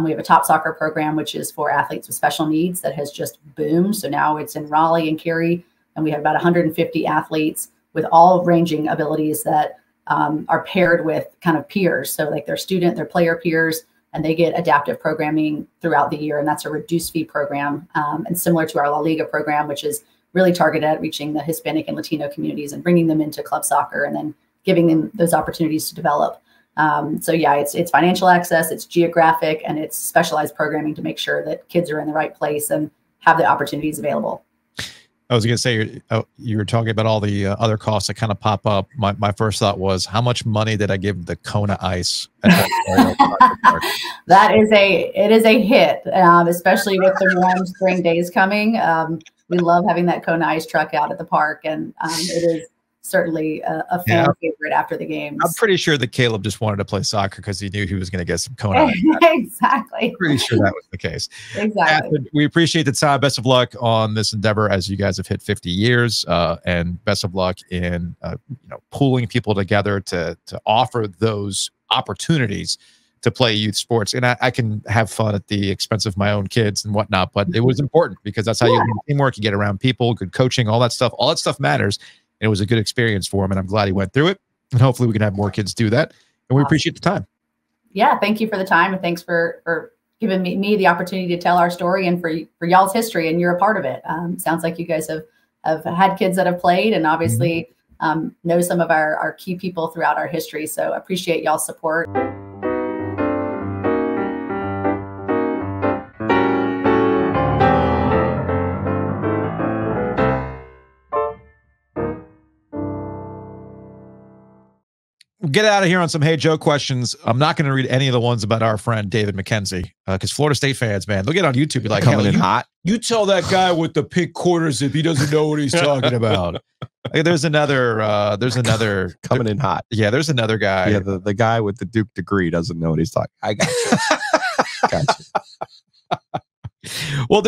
We have a top soccer program, which is for athletes with special needs that has just boomed. So now it's in Raleigh and Cary, and we have about 150 athletes with all ranging abilities that are paired with kind of peers. So like their player peers, and they get adaptive programming throughout the year. And that's a reduced fee program. And similar to our La Liga program, which is really targeted at reaching the Hispanic and Latino communities and bringing them into club soccer and then giving them those opportunities to develop. So yeah, it's financial access, it's geographic, and it's specialized programming to make sure that kids are in the right place and have the opportunities available. I was going to say, you were talking about all the other costs that kind of pop up. My first thought was, how much money did I give the Kona Ice? It is a hit, especially with the warm spring days coming. We love having that Kona Ice truck out at the park, and it is certainly a fan favorite after the games. I'm pretty sure that Caleb just wanted to play soccer because he knew he was going to get some Kona. Exactly. Pretty sure that was the case. Exactly. We appreciate the time. Best of luck on this endeavor as you guys have hit 50 years, and best of luck in pulling people together to offer those opportunities to play youth sports. And I can have fun at the expense of my own kids and whatnot, but it was important because that's how you learn teamwork. You get around people, good coaching, all that stuff matters. And it was a good experience for him, and I'm glad he went through it. And hopefully we can have more kids do that. And we appreciate the time. Yeah, thank you for the time, and thanks for giving me the opportunity to tell our story and for y'all's history, and you're a part of it. Sounds like you guys have had kids that have played and obviously know some of our key people throughout our history. So appreciate y'all's support. Get out of here on some Hey Joe questions. I'm not going to read any of the ones about our friend David McKenzie because Florida State fans, man, they'll get on YouTube. Be like, coming in hot. You tell that guy with the pink quarters if he doesn't know what he's talking about. There's another coming in hot. Yeah, there's another guy. Yeah, the guy with the Duke degree doesn't know what he's talking. I got you. Got you. Well,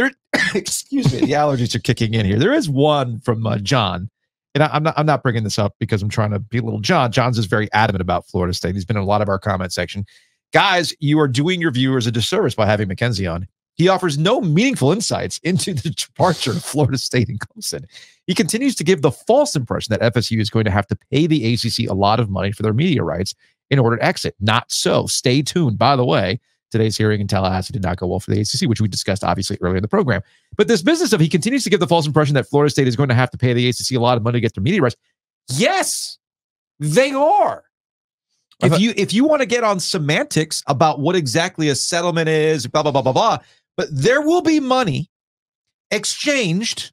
excuse me, the allergies are kicking in here. There is one from John. And I'm not bringing this up because I'm trying to be a little John. John's is very adamant about Florida State. He's been in a lot of our comment section. Guys, you are doing your viewers a disservice by having McKenzie on. He offers no meaningful insights into the departure of Florida State and Clemson. He continues to give the false impression that FSU is going to have to pay the ACC a lot of money for their media rights in order to exit. Not so. Stay tuned. By the way, today's hearing in Tallahassee did not go well for the ACC, which we discussed obviously earlier in the program. But this business of he continues to give the false impression that Florida State is going to have to pay the ACC a lot of money to get their media rights. Yes, they are. If you want to get on semantics about what exactly a settlement is, blah, blah, blah, blah, blah, but there will be money exchanged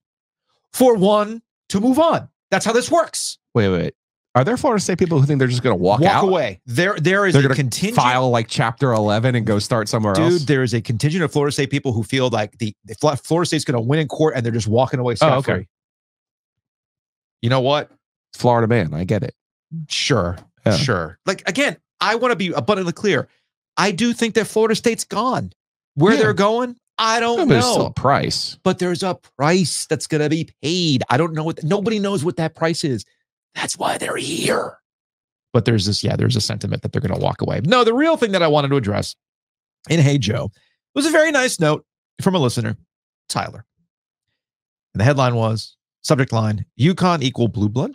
for one to move on. That's how this works. Wait. Are there Florida State people who think they're just going to walk away? There is a contingent. File like Chapter 11 and go start somewhere else? Dude, there is a contingent of Florida State people who feel like the Florida State's going to win in court and they're just walking away scot-free. Okay. You know what? Florida man, I get it. Sure. Like, again, I want to be abundantly clear. I do think that Florida State's gone. Where they're going, I don't know. There's still a price. But there's a price that's going to be paid. I don't know nobody knows what that price is. That's why they're here. But there's a sentiment that they're going to walk away. No, the real thing that I wanted to address in Hey Joe was a very nice note from a listener, Tyler. And the headline was, subject line, UConn equal blue blood, ?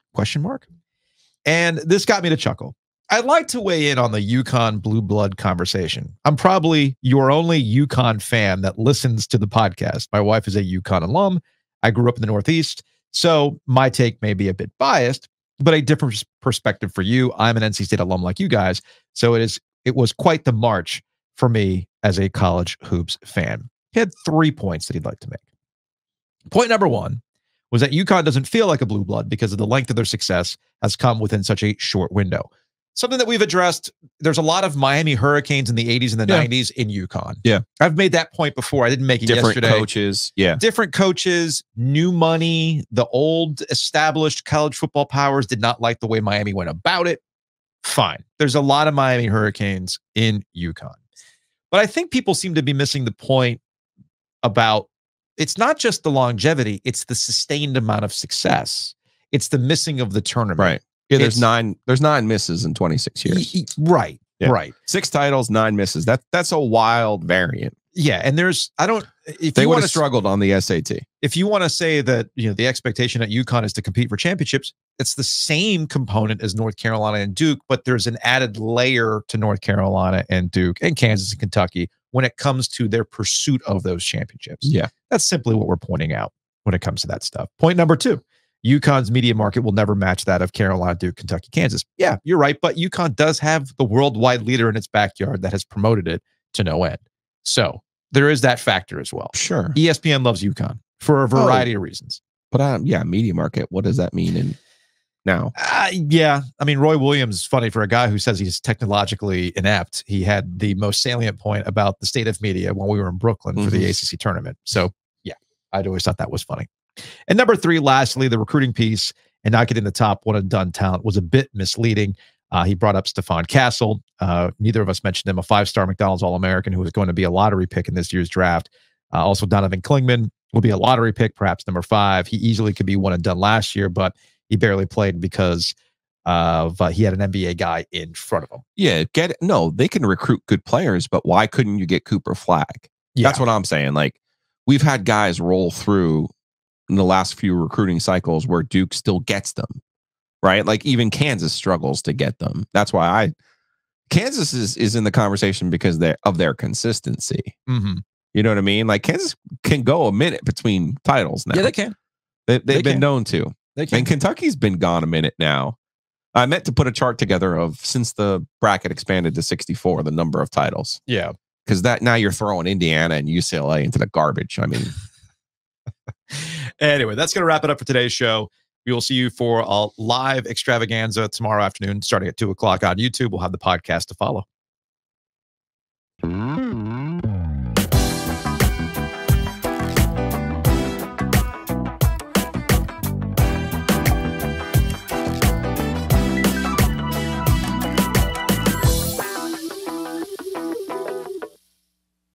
And this got me to chuckle. I'd like to weigh in on the UConn blue blood conversation. I'm probably your only UConn fan that listens to the podcast. My wife is a UConn alum. I grew up in the Northeast, so my take may be a bit biased, but a different perspective for you. I'm an NC State alum like you guys, so it was quite the march for me as a college hoops fan. He had 3 points that he'd like to make. Point number one was that UConn doesn't feel like a blue blood because of the length of their success has come within such a short window. Something that we've addressed. There's a lot of Miami Hurricanes in the 80s and the 90s in UConn. Yeah. I've made that point before. I didn't make it yesterday. Different coaches. Yeah. Different coaches, new money. The old established college football powers did not like the way Miami went about it. Fine. There's a lot of Miami Hurricanes in UConn. But I think people seem to be missing the point about it's not just the longevity, it's the sustained amount of success. It's the missing of the tournament. Right. Yeah, there's nine misses in 26 years. Right. Yeah. Right. 6 titles, 9 misses. That's a wild variant. Yeah, and there's if they you would have struggled on the SAT. If you want to say that the expectation at UConn is to compete for championships, it's the same component as North Carolina and Duke, but there's an added layer to North Carolina and Duke and Kansas and Kentucky when it comes to their pursuit of those championships. Yeah, that's simply what we're pointing out when it comes to that stuff. Point number 2. UConn's media market will never match that of Carolina, Duke, Kentucky, Kansas. Yeah, you're right, but UConn does have the worldwide leader in its backyard that has promoted it to no end. So there is that factor as well. Sure. ESPN loves UConn for a variety of reasons. But yeah, media market, what does that mean now? Yeah, I mean, Roy Williams is funny for a guy who says he's technologically inept. He had the most salient point about the state of media when we were in Brooklyn for the ACC tournament. So yeah, I'd always thought that was funny. And number 3, lastly, the recruiting piece and not getting the top one and done talent was a bit misleading. He brought up Stephon Castle. Neither of us mentioned him, a 5-star McDonald's All-American who was going to be a lottery pick in this year's draft. Also, Donovan Klingman will be a lottery pick, perhaps number 5. He easily could be one and done last year, but he barely played because of he had an NBA guy in front of him. Yeah, they can recruit good players, but why couldn't you get Cooper Flagg? Yeah. That's what I'm saying. Like, we've had guys roll through in the last few recruiting cycles where Duke still gets them, right? Like, even Kansas struggles to get them. That's why Kansas is in the conversation because of their consistency. You know what I mean? Like, Kansas can go a minute between titles now. Yeah, they can. They've been known to. And Kentucky's been gone a minute now. I meant to put a chart together of, since the bracket expanded to 64, the number of titles. Yeah. Because now you're throwing Indiana and UCLA into the garbage. I mean, anyway, that's going to wrap it up for today's show. We will see you for a live extravaganza tomorrow afternoon, starting at 2 o'clock on YouTube. We'll have the podcast to follow.